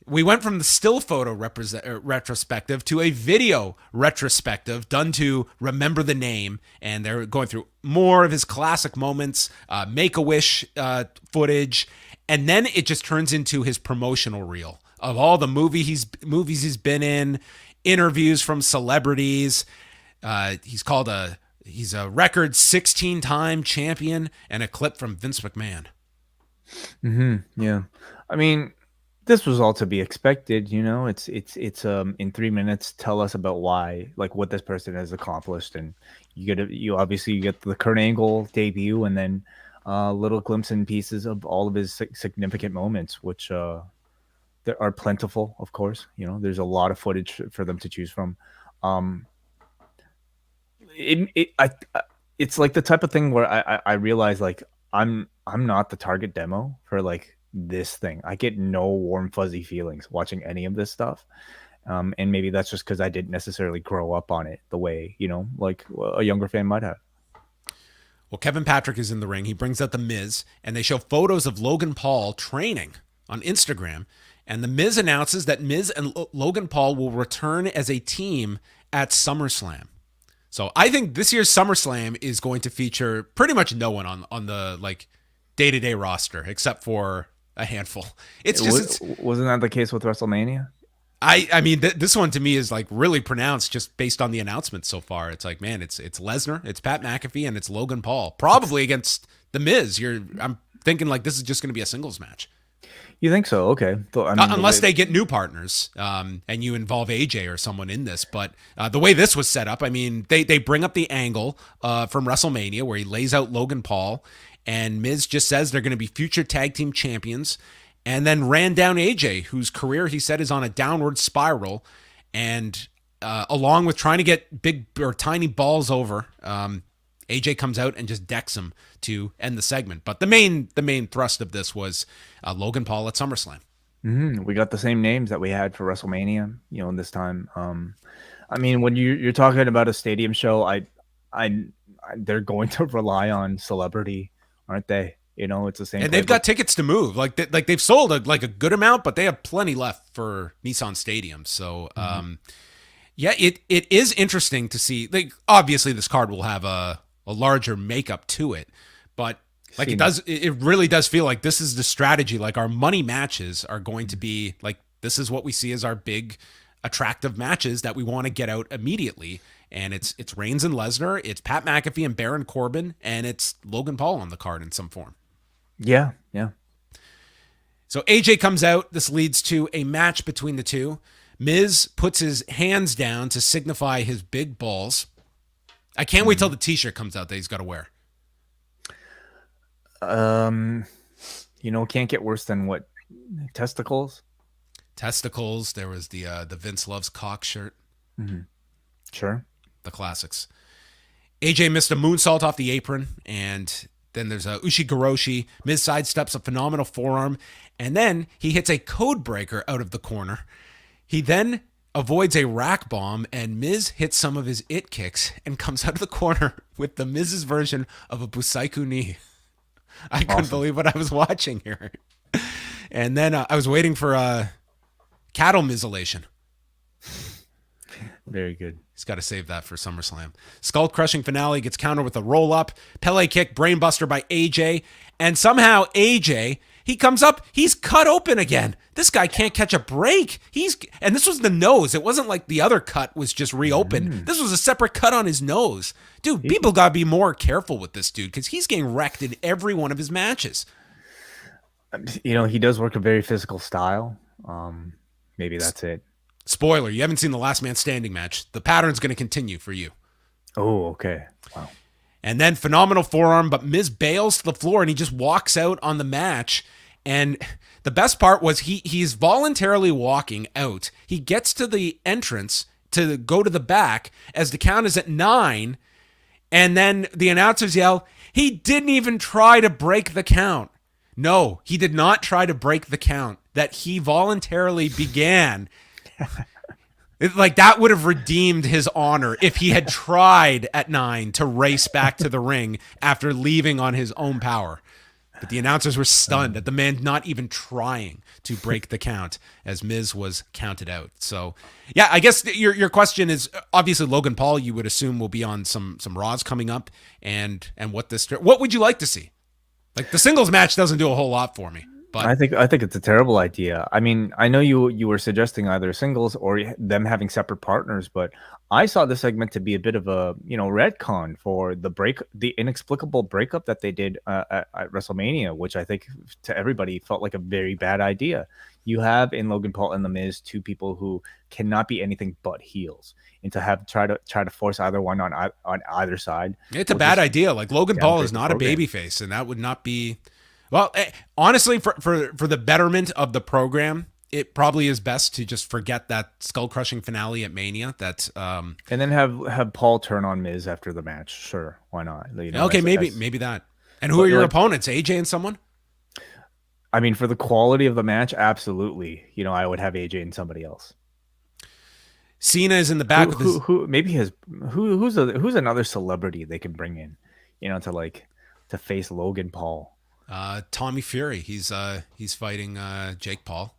we went from the still photo retrospective to a video retrospective done to remember the name. And they're going through more of his classic moments, Make-A-Wish footage. And then it just turns into his promotional reel of all the movies he's been in, interviews from celebrities. He's a record 16-time champion, and a clip from Vince McMahon. Yeah. I mean, this was all to be expected, you know. It's in 3 minutes, tell us about why, like what this person has accomplished, and you obviously get the Kurt Angle debut, and then little glimpses and pieces of all of his significant moments, which there are plentiful, of course. You know, there's a lot of footage for them to choose from. It's like the type of thing where I realize like I'm not the target demo for like this thing. I get no warm fuzzy feelings watching any of this stuff. And maybe that's just because I didn't necessarily grow up on it the way, you know, like a younger fan might have. Well, Kevin Patrick is in the ring. He brings out The Miz, and they show photos of Logan Paul training on Instagram. And The Miz announces that Miz and Logan Paul will return as a team at SummerSlam. So I think this year's SummerSlam is going to feature pretty much no one on the like day-to-day roster except for a handful. Wasn't that the case with WrestleMania? I mean, this one to me is like really pronounced just based on the announcements so far. It's like, man, it's Lesnar, it's Pat McAfee, and it's Logan Paul, probably against The Miz. I'm thinking like this is just going to be a singles match. You think so? Okay. Unless they get new partners and you involve AJ or someone in this. But the way this was set up, I mean, they bring up the angle from WrestleMania where he lays out Logan Paul, and Miz just says they're going to be future tag team champions, and then ran down AJ, whose career he said is on a downward spiral. And along with trying to get big or tiny balls over, AJ comes out and just decks him to end the segment. But the main thrust of this was Logan Paul at SummerSlam. We got the same names that we had for WrestleMania, you know, this time. I mean, when you're talking about a stadium show, they're going to rely on celebrity, aren't they? You know, it's the same. And they've got tickets to move. Like they've sold a good amount, but they have plenty left for Nissan Stadium. So, yeah, it is interesting to see. Like, obviously, this card will have a larger makeup to it, but like it really does feel like this is the strategy. Like our money matches are going to be like, this is what we see as our big attractive matches that we want to get out immediately. And it's Reigns and Lesnar, it's Pat McAfee and Baron Corbin, and it's Logan Paul on the card in some form. Yeah. So AJ comes out. This leads to a match between the two. Miz puts his hands down to signify his big balls. I can't wait till the t-shirt comes out that he's got to wear. You know, can't get worse than what? Testicles? Testicles. There was the Vince Loves Cock shirt. Sure. The classics. AJ missed a moonsault off the apron, and then there's a Ushigoroshi. Miz sidesteps a phenomenal forearm, and then he hits a code breaker out of the corner. He then avoids a rack bomb, and Miz hits some of his it kicks and comes out of the corner with the Miz's version of a Busaiku knee. I couldn't believe what I was watching here. And then I was waiting for cattle Mizolation. Very good. He's got to save that for SummerSlam. Skull-crushing finale gets countered with a roll-up. Pele kick, brainbuster by AJ. And somehow AJ, he comes up, he's cut open again. This guy can't catch a break. And this was the nose. It wasn't like the other cut was just reopened. This was a separate cut on his nose. Dude, people got to be more careful with this dude because he's getting wrecked in every one of his matches. He does work a very physical style. Maybe that's it. Spoiler, you haven't seen the Last Man Standing match. The pattern's going to continue for you. Oh, okay. Wow. And then phenomenal forearm, but Miz bails to the floor and he just walks out on the match. And the best part was he's voluntarily walking out. He gets to the entrance to go to the back as the count is at 9. And then the announcers yell, he didn't even try to break the count. No, he did not try to break the count that he voluntarily began. Like, that would have redeemed his honor if he had tried at 9 to race back to the ring after leaving on his own power. But the announcers were stunned at the man not even trying to break the count as Miz was counted out. So, yeah, I guess your question is obviously Logan Paul. You would assume will be on some Raws coming up, and what would you like to see? Like, the singles match doesn't do a whole lot for me. But I think it's a terrible idea. I mean, I know you were suggesting either singles or them having separate partners, but I saw this segment to be a bit of a retcon for the inexplicable breakup that they did at WrestleMania, which I think to everybody felt like a very bad idea. You have in Logan Paul and The Miz two people who cannot be anything but heels, and to have try to force either one on either side. It's a bad idea. Like, Logan Paul is not a babyface, and that would not be. Well, honestly, for the betterment of the program, it probably is best to just forget that skull-crushing finale at Mania. And then have Paul turn on Miz after the match. Sure, why not? Okay, maybe that. And who are your opponents? AJ and someone? I mean, for the quality of the match, absolutely. I would have AJ and somebody else. Cena is in the back who's another celebrity they can bring in, to face Logan Paul. Tommy Fury. He's fighting Jake Paul.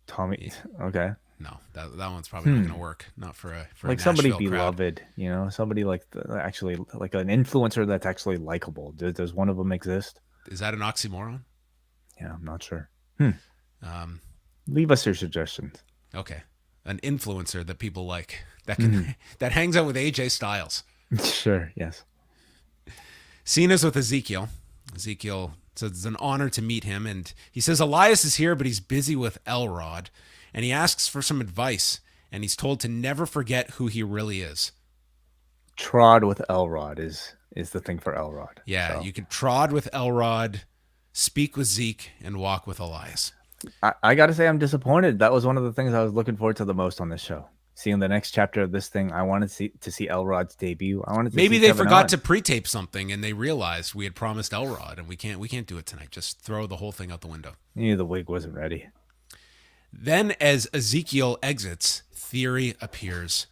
Tommy. Okay. No, that one's probably not going to work. Not for like a somebody Nashville beloved. crowd. Somebody actually like an influencer that's actually likable. Does one of them exist? Is that an oxymoron? Yeah, I'm not sure. Leave us your suggestions. Okay, an influencer that people like that hangs out with AJ Styles. Sure. Yes. Cena's with Ezekiel. Ezekiel says it's an honor to meet him, and he says Elias is here, but he's busy with Elrod, and he asks for some advice, and he's told to never forget who he really is. Trod with Elrod is the thing for Elrod. Yeah, so. You could trod with Elrod, speak with Zeke, and walk with Elias. I got to say I'm disappointed. That was one of the things I was looking forward to the most on this show. Seeing the next chapter of this thing, I wanted to see Elrod's debut. Maybe they forgot to pre-tape something and they realized we had promised Elrod and we can't do it tonight. Just throw the whole thing out the window. Yeah, the wig wasn't ready. Then as Ezekiel exits, Theory appears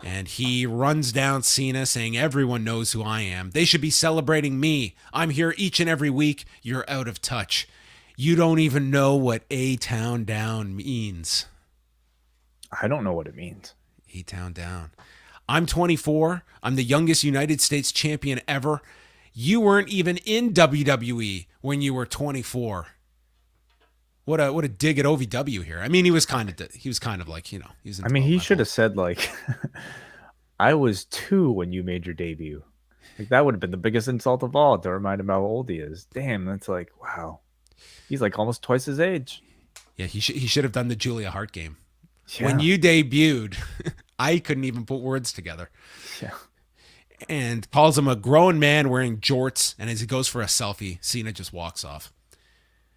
and he runs down Cena saying, everyone knows who I am. They should be celebrating me. I'm here each and every week. You're out of touch. You don't even know what A-Town Down means. I don't know what it means. A-Town Down. I'm 24. I'm the youngest United States champion ever. You weren't even in WWE when you were 24. What a dig at OVW here. I mean, he was kind of like, he's. I mean, he should have said like, I was 2 when you made your debut. Like, that would have been the biggest insult of all to remind him how old he is. Damn, that's like, wow. He's like almost twice his age. Yeah, he should have done the Julia Hart game. Yeah. When you debuted, I couldn't even put words together. Yeah. And calls him a grown man wearing jorts. And as he goes for a selfie, Cena just walks off.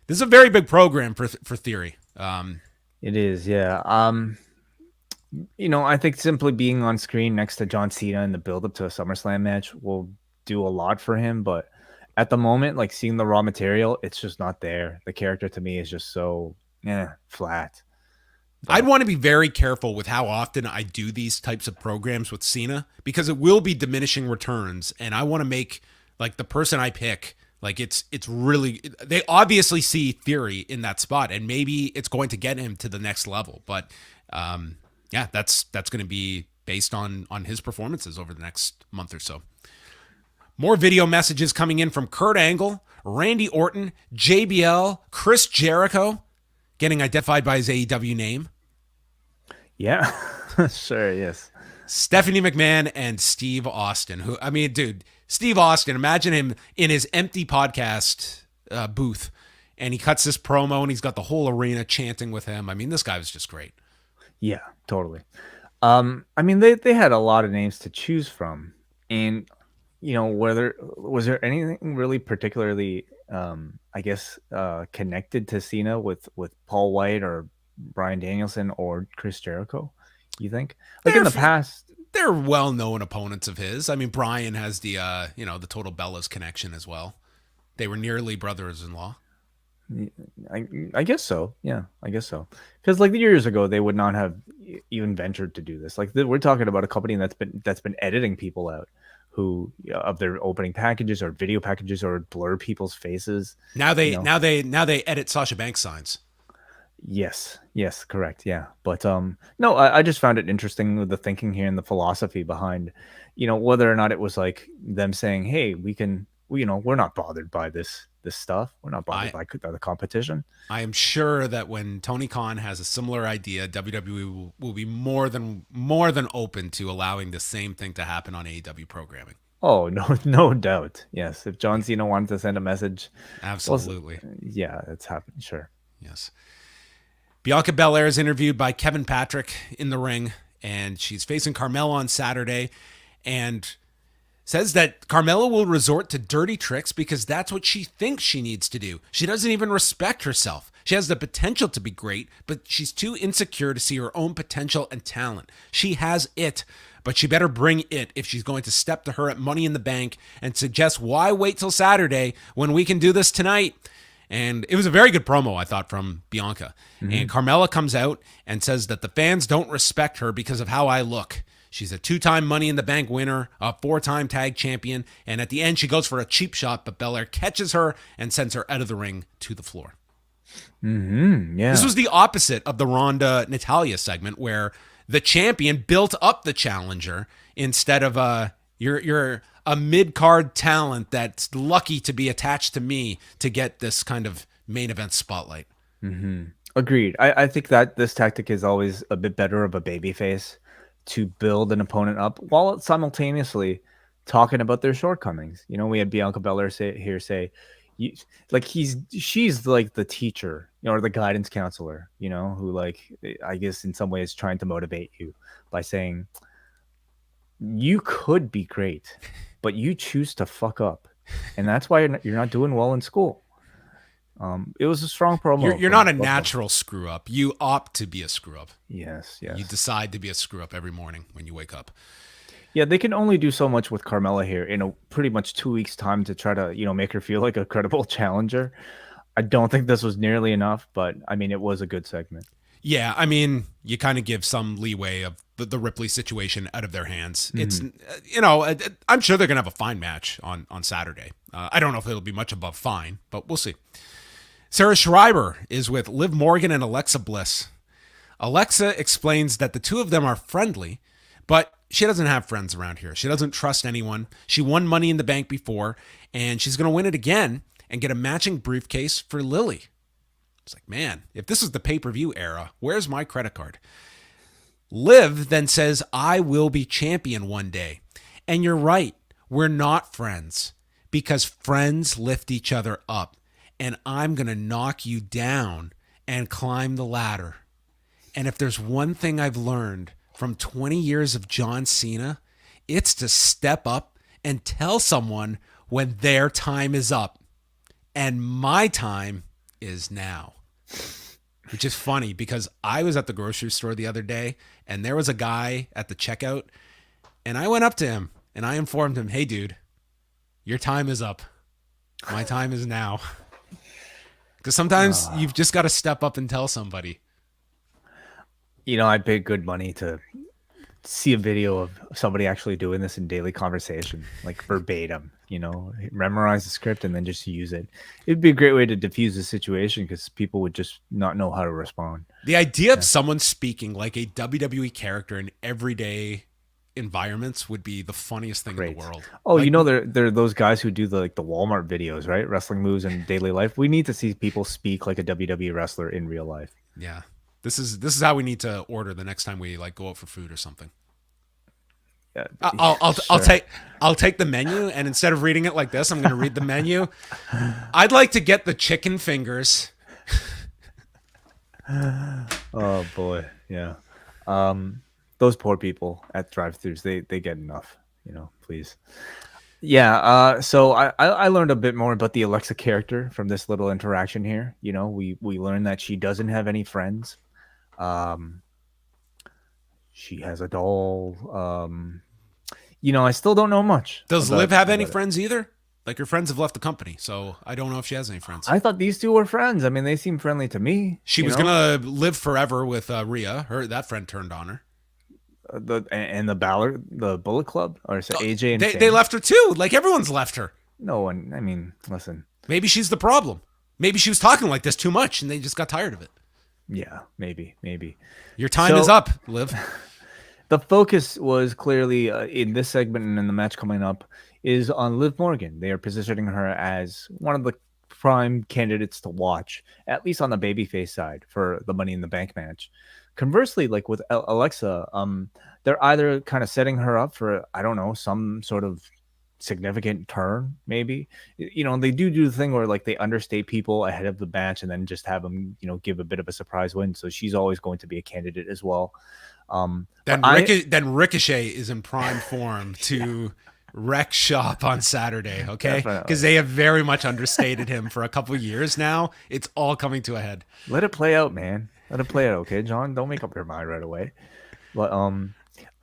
This is a very big program for Theory. It is, yeah. I think simply being on screen next to John Cena in the build-up to a SummerSlam match will do a lot for him. But at the moment, like seeing the raw material, it's just not there. The character to me is just so flat. I'd want to be very careful with how often I do these types of programs with Cena because it will be diminishing returns. And I want to make like the person I pick, like it's really, they obviously see Theory in that spot and maybe it's going to get him to the next level. But that's going to be based on his performances over the next month or so. More video messages coming in from Kurt Angle, Randy Orton, JBL, Chris Jericho, getting identified by his AEW name. Yeah, sure, yes. Stephanie McMahon and Steve Austin, Steve Austin, imagine him in his empty podcast booth and he cuts this promo, and he's got the whole arena chanting with him. I mean, this guy was just great. Yeah, totally. I mean, they had a lot of names to choose from, and whether was there anything really particularly, I guess, connected to Cena with Paul White or Bryan Danielson or Chris Jericho? You think? Like in the past, they're well-known opponents of his. I mean, Bryan has the the Total Bellas connection as well. They were nearly brothers-in-law. I guess so. Yeah, I guess so. Because like years ago, they would not have even ventured to do this. Like we're talking about a company that's been editing people out who of their opening packages or video packages or blur people's faces. Now they edit Sasha Banks signs. Yes, correct. Yeah. But no, I just found it interesting with the thinking here and the philosophy behind, whether or not it was like them saying, hey, we're not bothered by this stuff. We're not bothered by the competition. I am sure that when Tony Khan has a similar idea, WWE will be more than open to allowing the same thing to happen on AEW programming. Oh, no doubt. Yes. If John Cena wanted to send a message. Absolutely. Well, yeah, it's happening. Sure. Yes. Bianca Belair is interviewed by Kevin Patrick in the ring, and she's facing Carmella on Saturday, and says that Carmella will resort to dirty tricks because that's what she thinks she needs to do. She doesn't even respect herself. She has the potential to be great, but she's too insecure to see her own potential and talent. She has it, but she better bring it if she's going to step to her at Money in the Bank and suggest why wait till Saturday when we can do this tonight. And it was a very good promo, I thought, from Bianca. Mm-hmm. And Carmella comes out and says that the fans don't respect her because of how I look. She's a 2-time Money in the Bank winner, a 4-time tag champion, and at the end she goes for a cheap shot, but Belair catches her and sends her out of the ring to the floor. Mm-hmm. Yeah. This was the opposite of the Ronda Natalia segment where the champion built up the challenger instead of you're a mid-card talent that's lucky to be attached to me to get this kind of main event spotlight. Mm-hmm. Agreed. I think that this tactic is always a bit better of a babyface to build an opponent up while simultaneously talking about their shortcomings. We had Bianca Belair say, she's like the teacher, or the guidance counselor, who like, I guess in some ways trying to motivate you by saying, you could be great, but you choose to fuck up. And that's why you're not doing well in school. It was a strong promo. You're not a natural screw up. You opt to be a screw up. Yes. You decide to be a screw up every morning when you wake up. Yeah, they can only do so much with Carmella here in a pretty much 2 weeks time to try to, make her feel like a credible challenger. I don't think this was nearly enough, but I mean, it was a good segment. Yeah, I mean, you kind of give some leeway of the Ripley situation out of their hands. Mm-hmm. It's, I'm sure they're going to have a fine match on Saturday. I don't know if it'll be much above fine, but we'll see. Sarah Schreiber is with Liv Morgan and Alexa Bliss. Alexa explains that the two of them are friendly, but she doesn't have friends around here. She doesn't trust anyone. She won Money in the Bank before, and she's going to win it again and get a matching briefcase for Lily. It's like, man, if this was the pay-per-view era, where's my credit card? Liv then says, I will be champion one day. And you're right, we're not friends because friends lift each other up. And I'm going to knock you down and climb the ladder. And if there's one thing I've learned from 20 years of John Cena, it's to step up and tell someone when their time is up. And my time is now. Which is funny because I was at the grocery store the other day and there was a guy at the checkout and I went up to him and I informed him, hey dude, your time is up. My time is now. Because sometimes you've just got to step up and tell somebody. I'd pay good money to see a video of somebody actually doing this in daily conversation, like verbatim, memorize the script and then just use it. It'd be a great way to diffuse the situation because people would just not know how to respond. The idea of someone speaking like a WWE character in everyday environments would be the funniest thing in the world. Oh, there are those guys who do the Walmart videos, right? Wrestling moves in daily life. We need to see people speak like a WWE wrestler in real life. Yeah. This is how we need to order the next time we go out for food or something. I'll take the menu, and instead of reading it like this, I'm going to read the menu. I'd like to get the chicken fingers. Oh boy, yeah. Those poor people at drive-thrus, they get enough, please. Yeah, so I learned a bit more about the Alexa character from this little interaction here. We learned that she doesn't have any friends. She has a doll. I still don't know much. Does Liv have any friends either? Like, her friends have left the company, so I don't know if she has any friends. I thought these two were friends. I mean, they seem friendly to me. She was gonna live forever with Rhea. That friend turned on her. The Balor, the Bullet Club, or so AJ and they left her too. Like, everyone's left her. No one. I mean, listen. Maybe she's the problem. Maybe she was talking like this too much, and they just got tired of it. Yeah, maybe. Your time is up, Liv. The focus was clearly in this segment and in the match coming up is on Liv Morgan. They are positioning her as one of the prime candidates to watch, at least on the babyface side, for the Money in the Bank match. Conversely, like with Alexa, they're either kind of setting her up for, I don't know, some sort of significant turn, maybe. They do the thing where like they understate people ahead of the match and then just have them, give a bit of a surprise win. So she's always going to be a candidate as well. Then Ricochet is in prime form to wreck shop on Saturday, okay? Because they have very much understated him for a couple years now. It's all coming to a head. Let it play out, man. Let it play out, okay, John? Don't make up your mind right away. But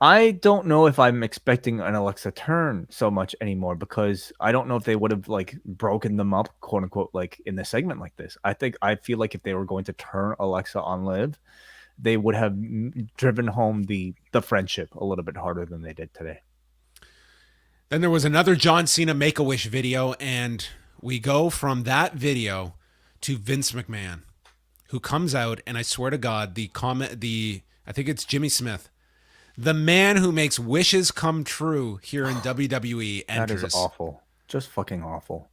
I don't know if I'm expecting an Alexa turn so much anymore, because I don't know if they would have like broken them up, quote unquote, like in the segment like this. I feel like if they were going to turn Alexa on Liv, they would have driven home the friendship a little bit harder than they did today. Then there was another John Cena Make-A-Wish video, and we go from that video to Vince McMahon, who comes out, and I swear to God, I think it's Jimmy Smith, the man who makes wishes come true here in WWE, enters. That is awful. Just fucking awful.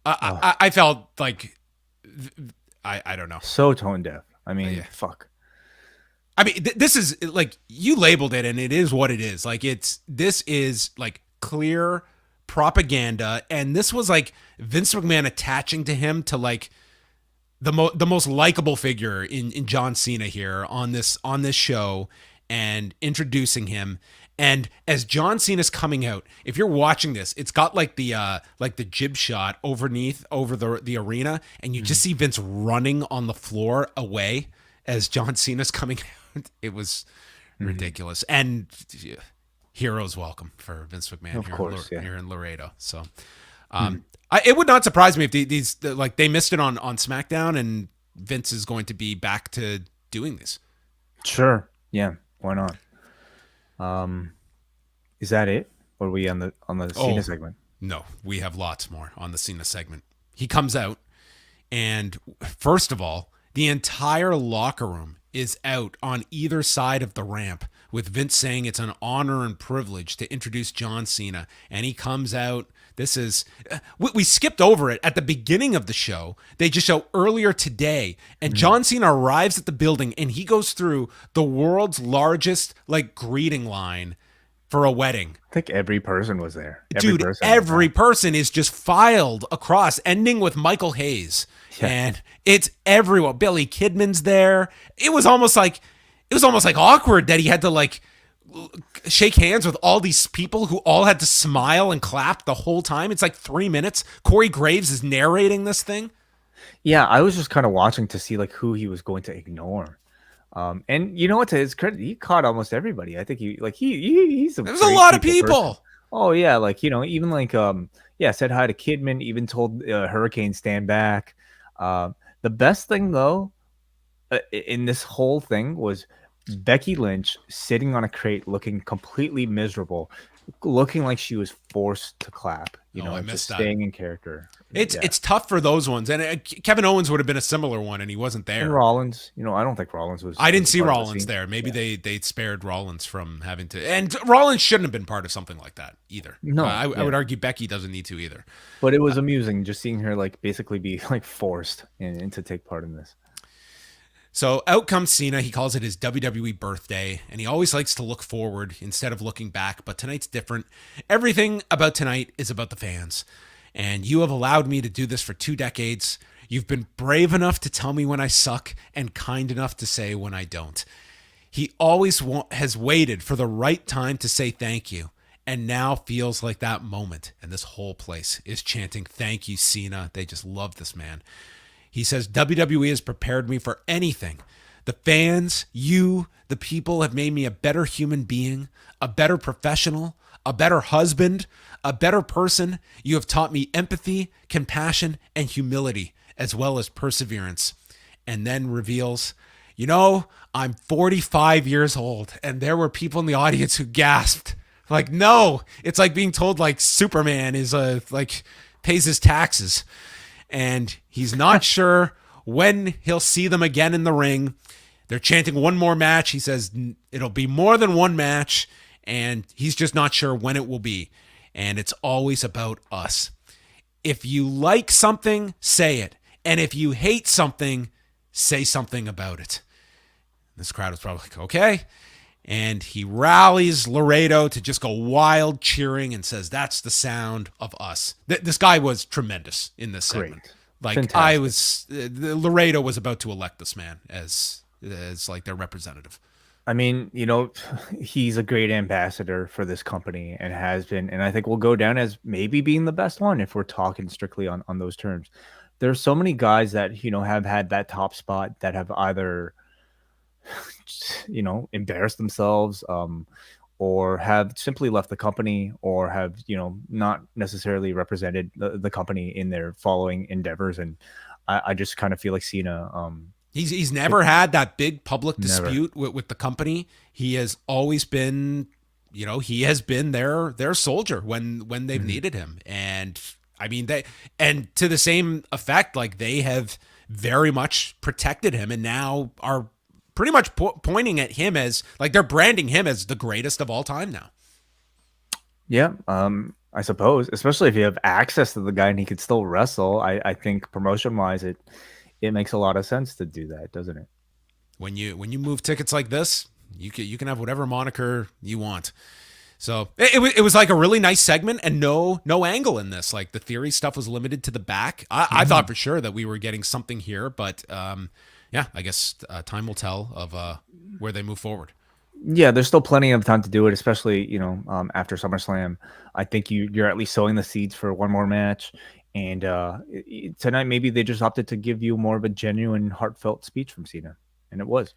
I felt like, I don't know. So tone deaf. I mean, fuck. I mean, this is like, you labeled it, and it is what it is. Like, this is like clear propaganda, and this was like Vince McMahon attaching to him to like the most likable figure in John Cena here on this show, and introducing him. And as John Cena's coming out, if you're watching this, it's got like the jib shot over the arena, and you just see Vince running on the floor away as John Cena's coming out. It was ridiculous. And heroes welcome for Vince McMahon here in Laredo. So it would not surprise me if these they missed it on SmackDown, and Vince is going to be back to doing this. Sure. Yeah. Why not? Is that it? Or are we on the Cena segment? No, we have lots more on the Cena segment. He comes out, and first of all, the entire locker room is out on either side of the ramp, with Vince saying it's an honor and privilege to introduce John Cena. And he comes out. This is, we skipped over it at the beginning of the show. They just show earlier today, and John Cena arrives at the building, and he goes through the world's largest like greeting line for a wedding. I think every person was there. Every person is just filed across, ending with Michael Hayes. Yeah. And it's everyone. Billy Kidman's there. It was almost like awkward that he had to like shake hands with all these people who all had to smile and clap the whole time. It's like 3 minutes. Corey Graves is narrating this thing. Yeah, I was just kind of watching to see like who he was going to ignore. And you know what, to his credit, he caught almost everybody. I think he's there's a lot of people. Person. Oh yeah, like even like said hi to Kidman, even told Hurricane stand back. The best thing though in this whole thing was Becky Lynch sitting on a crate looking completely miserable, looking like she was forced to clap, just staying in character. It's tough for those ones. And Kevin Owens would have been a similar one, and he wasn't there. And Rollins, I don't think Rollins was. I didn't see Rollins there. Maybe they spared Rollins from having to. And Rollins shouldn't have been part of something like that either. No, I would argue Becky doesn't need to either. But it was amusing just seeing her like basically be like forced and to take part in this. So out comes Cena. He calls it his WWE birthday, and he always likes to look forward instead of looking back. But tonight's different. Everything about tonight is about the fans. And you have allowed me to do this for 2 decades. You've been brave enough to tell me when I suck and kind enough to say when I don't. He always has waited for the right time to say thank you, and now feels like that moment. And this whole place is chanting, "Thank you, Cena." They just love this man. He says, WWE has prepared me for anything. The fans, you, the people have made me a better human being, a better professional, a better husband, a better person. You have taught me empathy, compassion, and humility, as well as perseverance. And then reveals, I'm 45 years old. And there were people in the audience who gasped. Like, no, it's like being told like Superman is pays his taxes. And he's not sure when he'll see them again in the ring. They're chanting one more match. He says it'll be more than one match, and he's just not sure when it will be. And it's always about us. If you like something, say it. And if you hate something, say something about it. This crowd is probably like, okay. And he rallies Laredo to just go wild cheering and says, that's the sound of us. This guy was tremendous in this segment. Like fantastic. Laredo was about to elect this man as like their representative. I mean, he's a great ambassador for this company and has been, and I think will go down as maybe being the best one if we're talking strictly on those terms. There's so many guys that, have had that top spot that have either embarrassed themselves or have simply left the company or have not necessarily represented the company in their following endeavors. And I just kind of feel like Cena he's never had that big public dispute with the company. He has always been he has been their soldier when they've needed him. And I mean and to the same effect, like they have very much protected him and now are pretty much pointing at him as like they're branding him as the greatest of all time now. Yeah, I suppose, especially if you have access to the guy and he could still wrestle. I think promotion wise, it makes a lot of sense to do that, doesn't it? When you move tickets like this, you can have whatever moniker you want. So it was like a really nice segment and no angle in this. Like the Theory stuff was limited to the back. I thought for sure that we were getting something here, but yeah, I guess time will tell of where they move forward. Yeah, there's still plenty of time to do it, especially, after SummerSlam. I think you're at least sowing the seeds for one more match. And tonight, maybe they just opted to give you more of a genuine, heartfelt speech from Cena. And it was.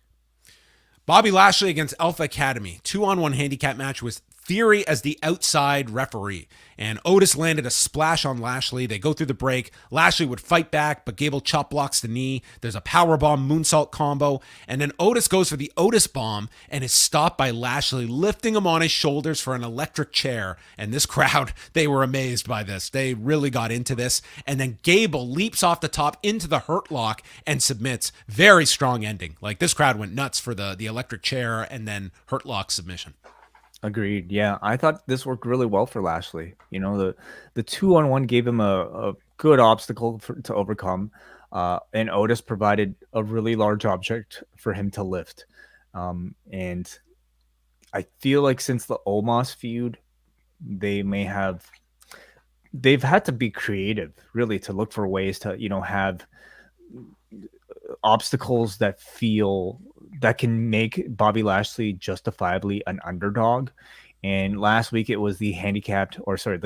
Bobby Lashley against Alpha Academy. 2-on-1 handicap match with Theory as the outside referee. And Otis landed a splash on Lashley. They go through the break. Lashley would fight back, but Gable chop blocks the knee. There's a powerbomb moonsault combo. And then Otis goes for the Otis bomb and is stopped by Lashley, lifting him on his shoulders for an electric chair. And this crowd, they were amazed by this. They really got into this. And then Gable leaps off the top into the Hurt Lock and submits. Very strong ending. Like this crowd went nuts for the electric chair and then Hurt Lock submission. Agreed. Yeah, I thought this worked really well for Lashley. The 2-on-1 gave him a good obstacle to overcome, and Otis provided a really large object for him to lift. And I feel like since the Omos feud, they've had to be creative, really, to look for ways to have obstacles that can make Bobby Lashley justifiably an underdog. And last week it was the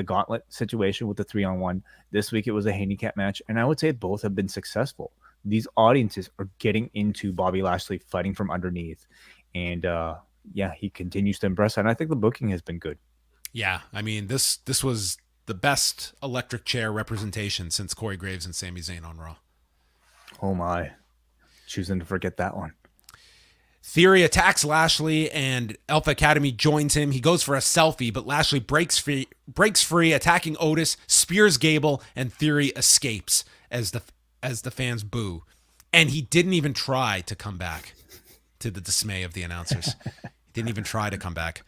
gauntlet situation with the 3-on-1. This week it was a handicap match. And I would say both have been successful. These audiences are getting into Bobby Lashley fighting from underneath. And he continues to impress. And I think the booking has been good. Yeah. I mean, this was the best electric chair representation since Corey Graves and Sami Zayn on Raw. Oh my. Choosing to forget that one. Theory attacks Lashley and Alpha Academy joins him. He goes for a selfie, but Lashley breaks free, attacking Otis, spears Gable, and Theory escapes as the fans boo. And he didn't even try to come back, to the dismay of the announcers. He didn't even try to come back.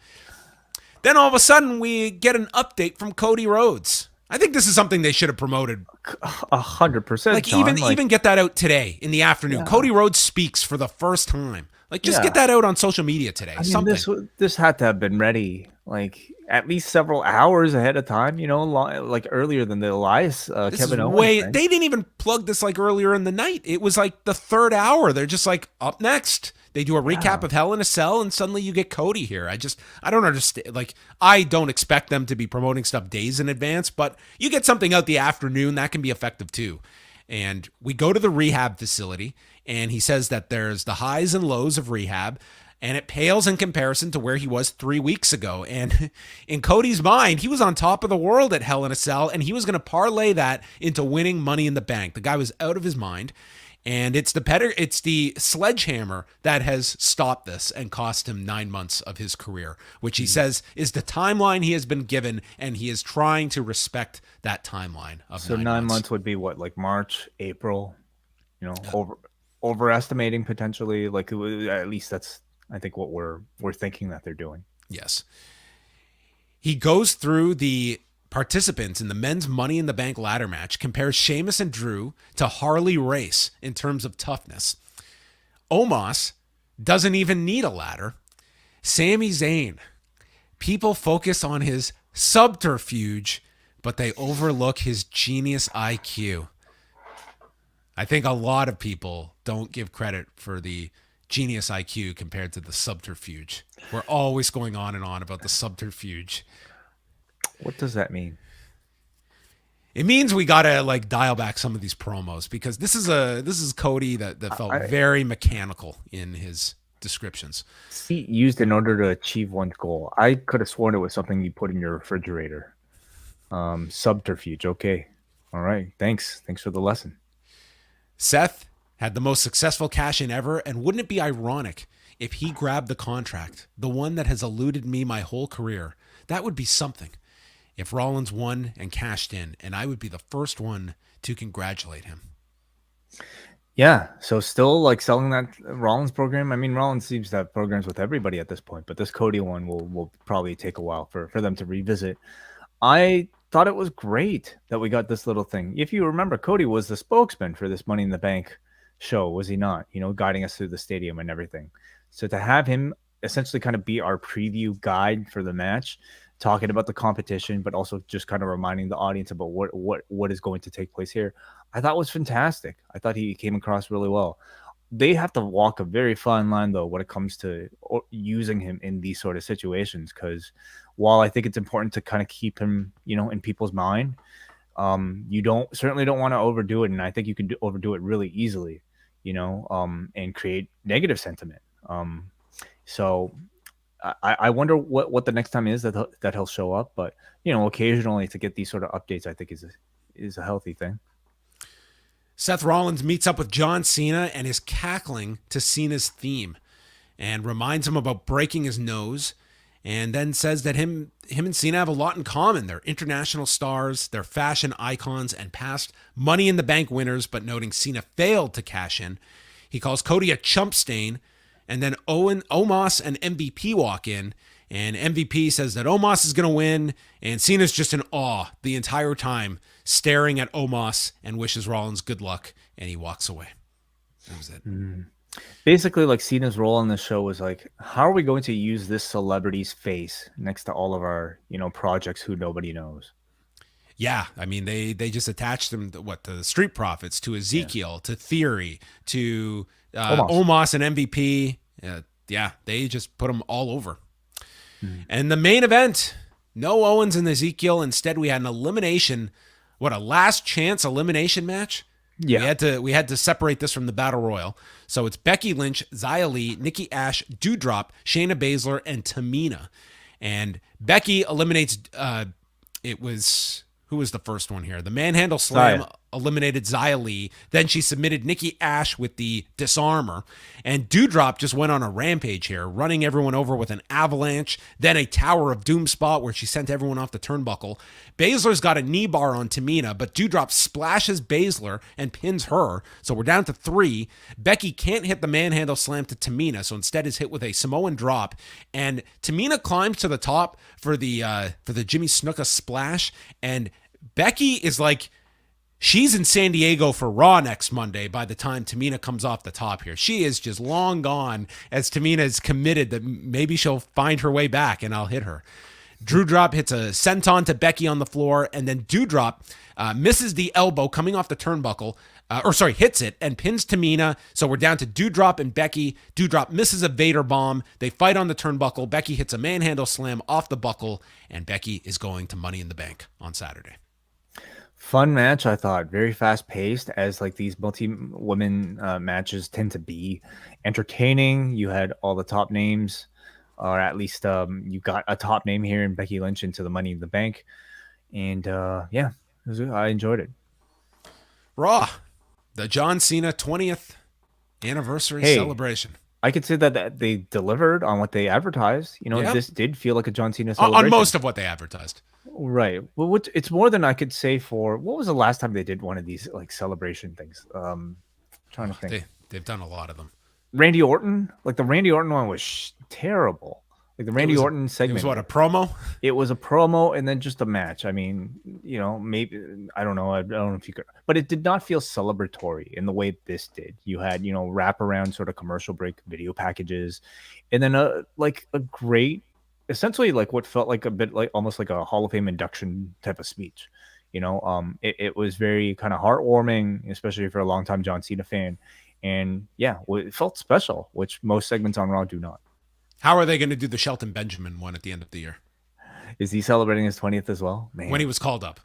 Then all of a sudden we get an update from Cody Rhodes. I think this is something they should have promoted. 100%, Like John. even get that out today in the afternoon. Yeah. Cody Rhodes speaks for the first time. Like just Yeah. get that out on social media today. I mean, something. this had to have been ready like at least several hours ahead of time, like earlier than the Elias This Kevin is Owens way. thing. They didn't even plug this like earlier in the night. It was like the third hour. They're just like up next. They do a recap of Hell in a Cell, and suddenly you get Cody here. I don't understand. Like, I don't expect them to be promoting stuff days in advance, but you get something out the afternoon that can be effective too. And we go to the rehab facility, and he says that there's the highs and lows of rehab, and it pales in comparison to where he was 3 weeks ago. And in Cody's mind, he was on top of the world at Hell in a Cell, and he was going to parlay that into winning Money in the Bank. The guy was out of his mind. And it's the sledgehammer that has stopped this and cost him 9 months of his career, which he says is the timeline he has been given, and he is trying to respect that timeline of So 9 months would be what, like March, April, overestimating potentially. Like at least that's I think what we're thinking that they're doing. Yes. He goes through the participants in the men's Money in the Bank ladder match, compares Sheamus and Drew to Harley Race in terms of toughness. Omos doesn't even need a ladder. Sami Zayn, people focus on his subterfuge, but they overlook his genius IQ. I think a lot of people don't give credit for the genius IQ compared to the subterfuge. We're always going on and on about the subterfuge. What does that mean? It means we gotta like dial back some of these promos, because this is Cody that felt very mechanical in his descriptions. Seat used in order to achieve one's goal. I could have sworn it was something you put in your refrigerator. Subterfuge. Okay. All right. Thanks for the lesson. Seth had the most successful cash-in ever, and wouldn't it be ironic if he grabbed the contract, the one that has eluded me my whole career? That would be something. If Rollins won and cashed in, and I would be the first one to congratulate him. Yeah, so still like selling that Rollins program. I mean, Rollins seems to have programs with everybody at this point, but this Cody one will probably take a while for them to revisit. I thought it was great that we got this little thing. If you remember, Cody was the spokesman for this Money in the Bank show, was he not? Guiding us through the stadium and everything. So to have him essentially kind of be our preview guide for the match, talking about the competition, but also just kind of reminding the audience about what is going to take place here, I thought was fantastic. I thought he came across really well. They have to walk a very fine line, though, when it comes to using him in these sort of situations, because while I think it's important to kind of keep him, in people's mind, you certainly don't want to overdo it, and I think you can overdo it really easily, and create negative sentiment. So I wonder what the next time is that he'll show up, but occasionally to get these sort of updates, I think is a healthy thing. Seth Rollins meets up with John Cena and is cackling to Cena's theme, and reminds him about breaking his nose, and then says that him and Cena have a lot in common. They're international stars, they're fashion icons, and past Money in the Bank winners, but noting Cena failed to cash in. He calls Cody a chump stain, and then Omos and MVP walk in, and MVP says that Omos is going to win, and Cena's just in awe the entire time, staring at Omos, and wishes Rollins good luck, and he walks away. That was it. Basically, like, Cena's role in the show was like, how are we going to use this celebrity's face next to all of our, projects who nobody knows? Yeah, I mean, they just attached them to the Street Profits, to Ezekiel, to Theory, to Omos and MVP. Yeah, they just put them all over. And the main event, no Owens and Ezekiel. Instead, we had an elimination. What, a last chance elimination match? Yeah. We had to separate this from the Battle Royal. So it's Becky Lynch, Xia Li, Nikki Ash, Doudrop, Shayna Baszler, and Tamina. And Becky eliminates, who was the first one here? The Manhandle Slam eliminated Xia Li. Then she submitted Nikki Ash with the Disarmor. And Doudrop just went on a rampage here, running everyone over with an avalanche, then a Tower of Doom spot where she sent everyone off the turnbuckle. Baszler's got a knee bar on Tamina, but Doudrop splashes Baszler and pins her. So we're down to 3. Becky can't hit the Manhandle Slam to Tamina, so instead is hit with a Samoan drop. And Tamina climbs to the top for the Jimmy Snuka splash, and Becky is like, she's in San Diego for Raw next Monday by the time Tamina comes off the top here. She is just long gone, as Tamina is committed that maybe she'll find her way back and I'll hit her. Doudrop hits a senton to Becky on the floor, and then Doudrop misses the elbow coming off the turnbuckle, hits it and pins Tamina. So we're down to Doudrop and Becky. Doudrop misses a Vader bomb. They fight on the turnbuckle. Becky hits a manhandle slam off the buckle, and Becky is going to Money in the Bank on Saturday. Fun match, I thought. Very fast paced, as like these multi-women matches tend to be. Entertaining. You had all the top names, or at least you got a top name here in Becky Lynch into the Money in the Bank. And I enjoyed it. Raw, the John Cena 20th anniversary celebration. I could say that they delivered on what they advertised. This did feel like a John Cena celebration. On most of what they advertised. Right. Well, it's more than I could say for, what was the last time they did one of these like celebration things? Trying to think. They've done a lot of them. Randy Orton, like the Randy Orton one was terrible. Like the Randy Orton segment. It was a promo? It was a promo and then just a match. I mean, maybe, I don't know. I don't know if you could, but it did not feel celebratory in the way this did. You had, wraparound sort of commercial break video packages, and then a great, essentially like what felt like a bit like almost like a Hall of Fame induction type of speech. It was very kind of heartwarming, especially if you're a longtime John Cena fan. And yeah, it felt special, which most segments on Raw do not. How are they going to do the Shelton Benjamin one at the end of the year? Is he celebrating his 20th as well? Man. When he was called up.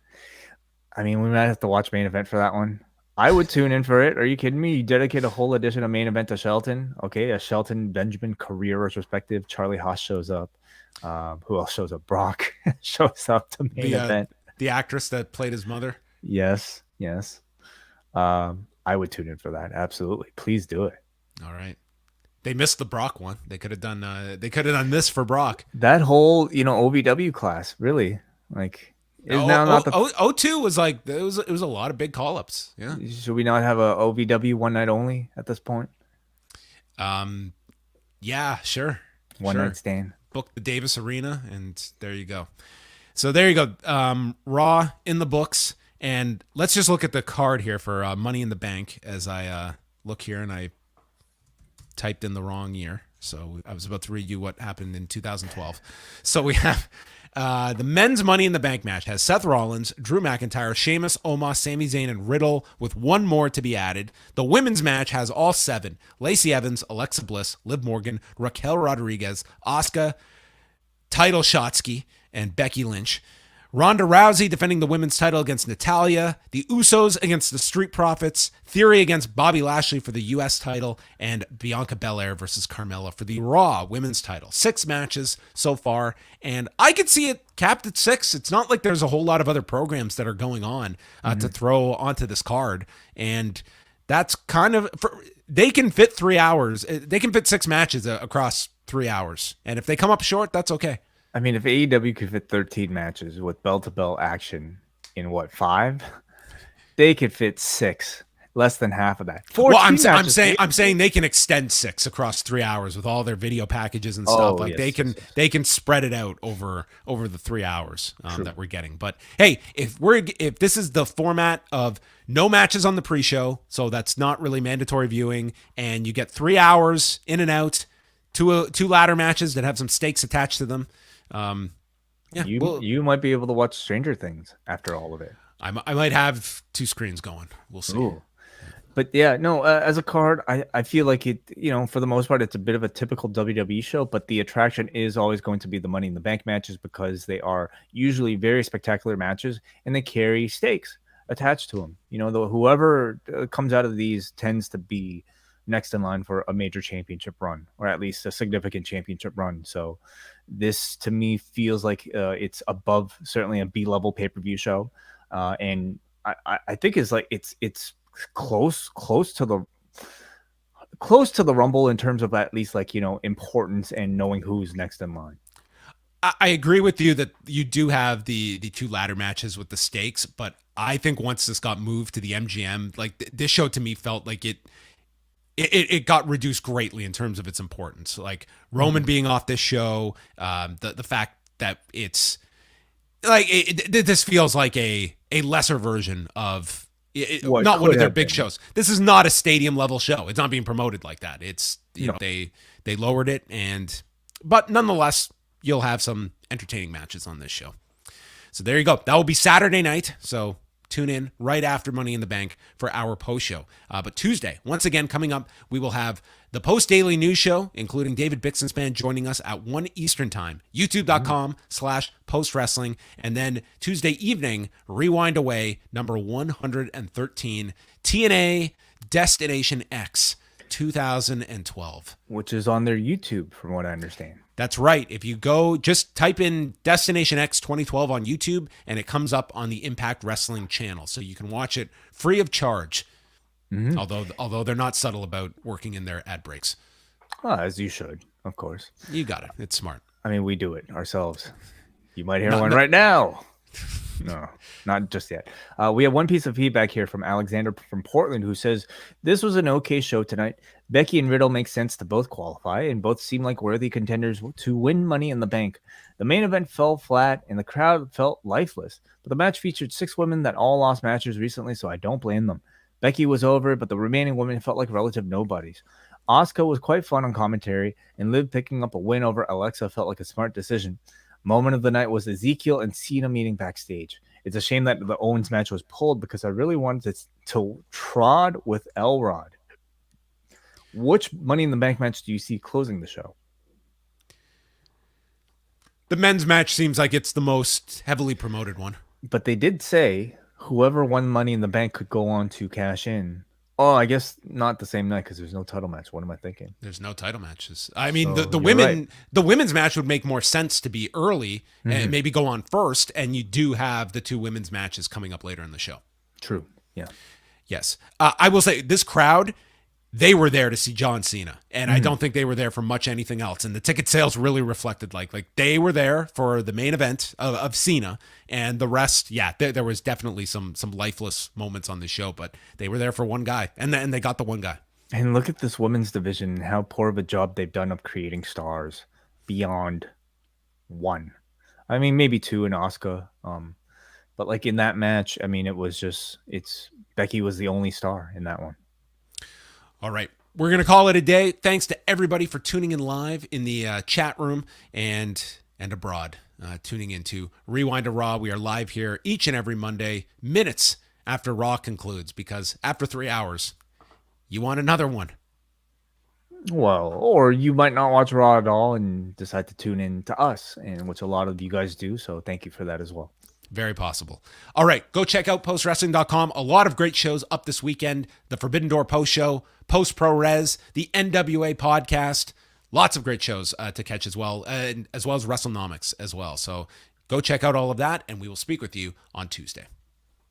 I mean, we might have to watch Main Event for that one. I would tune in for it. Are you kidding me? You dedicate a whole edition of Main Event to Shelton. Okay, a Shelton Benjamin career retrospective. Charlie Haas shows up. Who else shows up? Brock shows up to Main Event. The actress that played his mother? Yes. I would tune in for that. Absolutely. Please do it. All right. They missed the Brock one. They could have done this for Brock. That whole, OVW class, really. Like, is now not the O2 was like, it was a lot of big call-ups. Yeah. Should we not have a OVW one night only at this point? Yeah, sure. One night stand. Book the Davis Arena, and there you go. So there you go. Raw in the books. And let's just look at the card here for Money in the Bank as I look here, and I typed in the wrong year. So I was about to read you what happened in 2012. So we have the men's Money in the Bank match has Seth Rollins, Drew McIntyre, Sheamus, Omos, Sami Zayn, and Riddle, with one more to be added. The women's match has all 7: Lacey Evans, Alexa Bliss, Liv Morgan, Raquel Rodriguez, Asuka, Title Shotzi, and Becky Lynch. Ronda Rousey defending the women's title against Natalya, the Usos against the Street Profits, Theory against Bobby Lashley for the U.S. title, and Bianca Belair versus Carmella for the Raw women's title. 6 matches so far, and I could see it capped at 6. It's not like there's a whole lot of other programs that are going on to throw onto this card, and that's kind of, they can fit 3 hours. They can fit 6 matches across 3 hours, and if they come up short, that's okay. I mean, if AEW could fit 13 matches with bell-to-bell action in 5, they could fit 6, less than half of that. Well, I'm saying they can extend 6 across 3 hours with all their video packages and stuff. They can spread it out over the 3 hours that we're getting. But hey, if this is the format of no matches on the pre-show, so that's not really mandatory viewing, and you get 3 hours in and out, two ladder matches that have some stakes attached to them. You might be able to watch Stranger Things after all of it. I might have 2 screens going. We'll see. Ooh. But yeah, no, as a card, I feel like it, for the most part, it's a bit of a typical WWE show, but the attraction is always going to be the Money in the Bank matches, because they are usually very spectacular matches and they carry stakes attached to them. Whoever comes out of these tends to be next in line for a major championship run, or at least a significant championship run. So this to me feels like it's above certainly a B-level pay-per-view show. And I think it's close to the Rumble in terms of at least importance and knowing who's next in line. I agree with you that you do have the 2 ladder matches with the stakes, but I think once this got moved to the MGM, like this show to me felt like it got reduced greatly in terms of its importance. Like Roman being off this show, the fact that it's like this feels like a lesser version of What not one could of their have big been. shows. This is not a stadium level show. It's not being promoted like that. It's No. they lowered it, but nonetheless, you'll have some entertaining matches on this show. So there you go. That will be Saturday night. So tune in right after Money in the Bank for our post show. But Tuesday, once again, coming up, we will have the post daily news show, including David Bixenspan joining us at 1 Eastern time, youtube.com/post wrestling. And then Tuesday evening, Rewind Away, number 113, TNA Destination X 2012. Which is on their YouTube, from what I understand. That's right. If you go, just type in Destination X 2012 on YouTube, and it comes up on the Impact Wrestling channel. So you can watch it free of charge. Although they're not subtle about working in their ad breaks. As you should, of course. You got it. It's smart. I mean, we do it ourselves. You might hear one right now. No, not just yet. We have one piece of feedback here from Alexander from Portland, who says, this was an okay show tonight. Becky and Riddle make sense to both qualify, and both seem like worthy contenders to win Money in the Bank. The main event fell flat, and the crowd felt lifeless. But the match featured 6 women that all lost matches recently, so I don't blame them. Becky was over, but the remaining women felt like relative nobodies. Asuka was quite fun on commentary, and Liv picking up a win over Alexa felt like a smart decision. Moment of the night was Ezekiel and Cena meeting backstage. It's a shame that the Owens match was pulled because I really wanted to trod with Elrod. Which Money in the Bank match do you see closing the show? The men's match seems like it's the most heavily promoted one. But they did say whoever won Money in the Bank could go on to cash in. Oh, I guess not the same night because there's no title match. What am I thinking? There's no title matches. I mean, So, the you're women, right. the women's match would make more sense to be early and maybe go on first. And you do have the 2 women's matches coming up later in the show. True. Yeah. Yes. I will say this crowd, they were there to see John Cena. And I don't think they were there for much anything else. And the ticket sales really reflected like they were there for the main event of Cena, and the rest. Yeah, there was definitely some lifeless moments on the show, but they were there for one guy, and they got the one guy. And look at this women's division, how poor of a job they've done of creating stars beyond one. I mean, maybe 2 in Asuka. But like in that match, I mean, it's Becky was the only star in that one. All right. We're going to call it a day. Thanks to everybody for tuning in live in the chat room and abroad, tuning into Rewind to Raw. We are live here each and every Monday, minutes after Raw concludes, because after 3 hours, you want another one. Well, or you might not watch Raw at all and decide to tune in to us, and which a lot of you guys do. So thank you for that as well. Very possible. All right, go check out postwrestling.com. A lot of great shows up this weekend. The Forbidden Door post show, Post Pro Res, the NWA podcast. Lots of great shows to catch as well as WrestleNomics as well. So go check out all of that, and we will speak with you on Tuesday.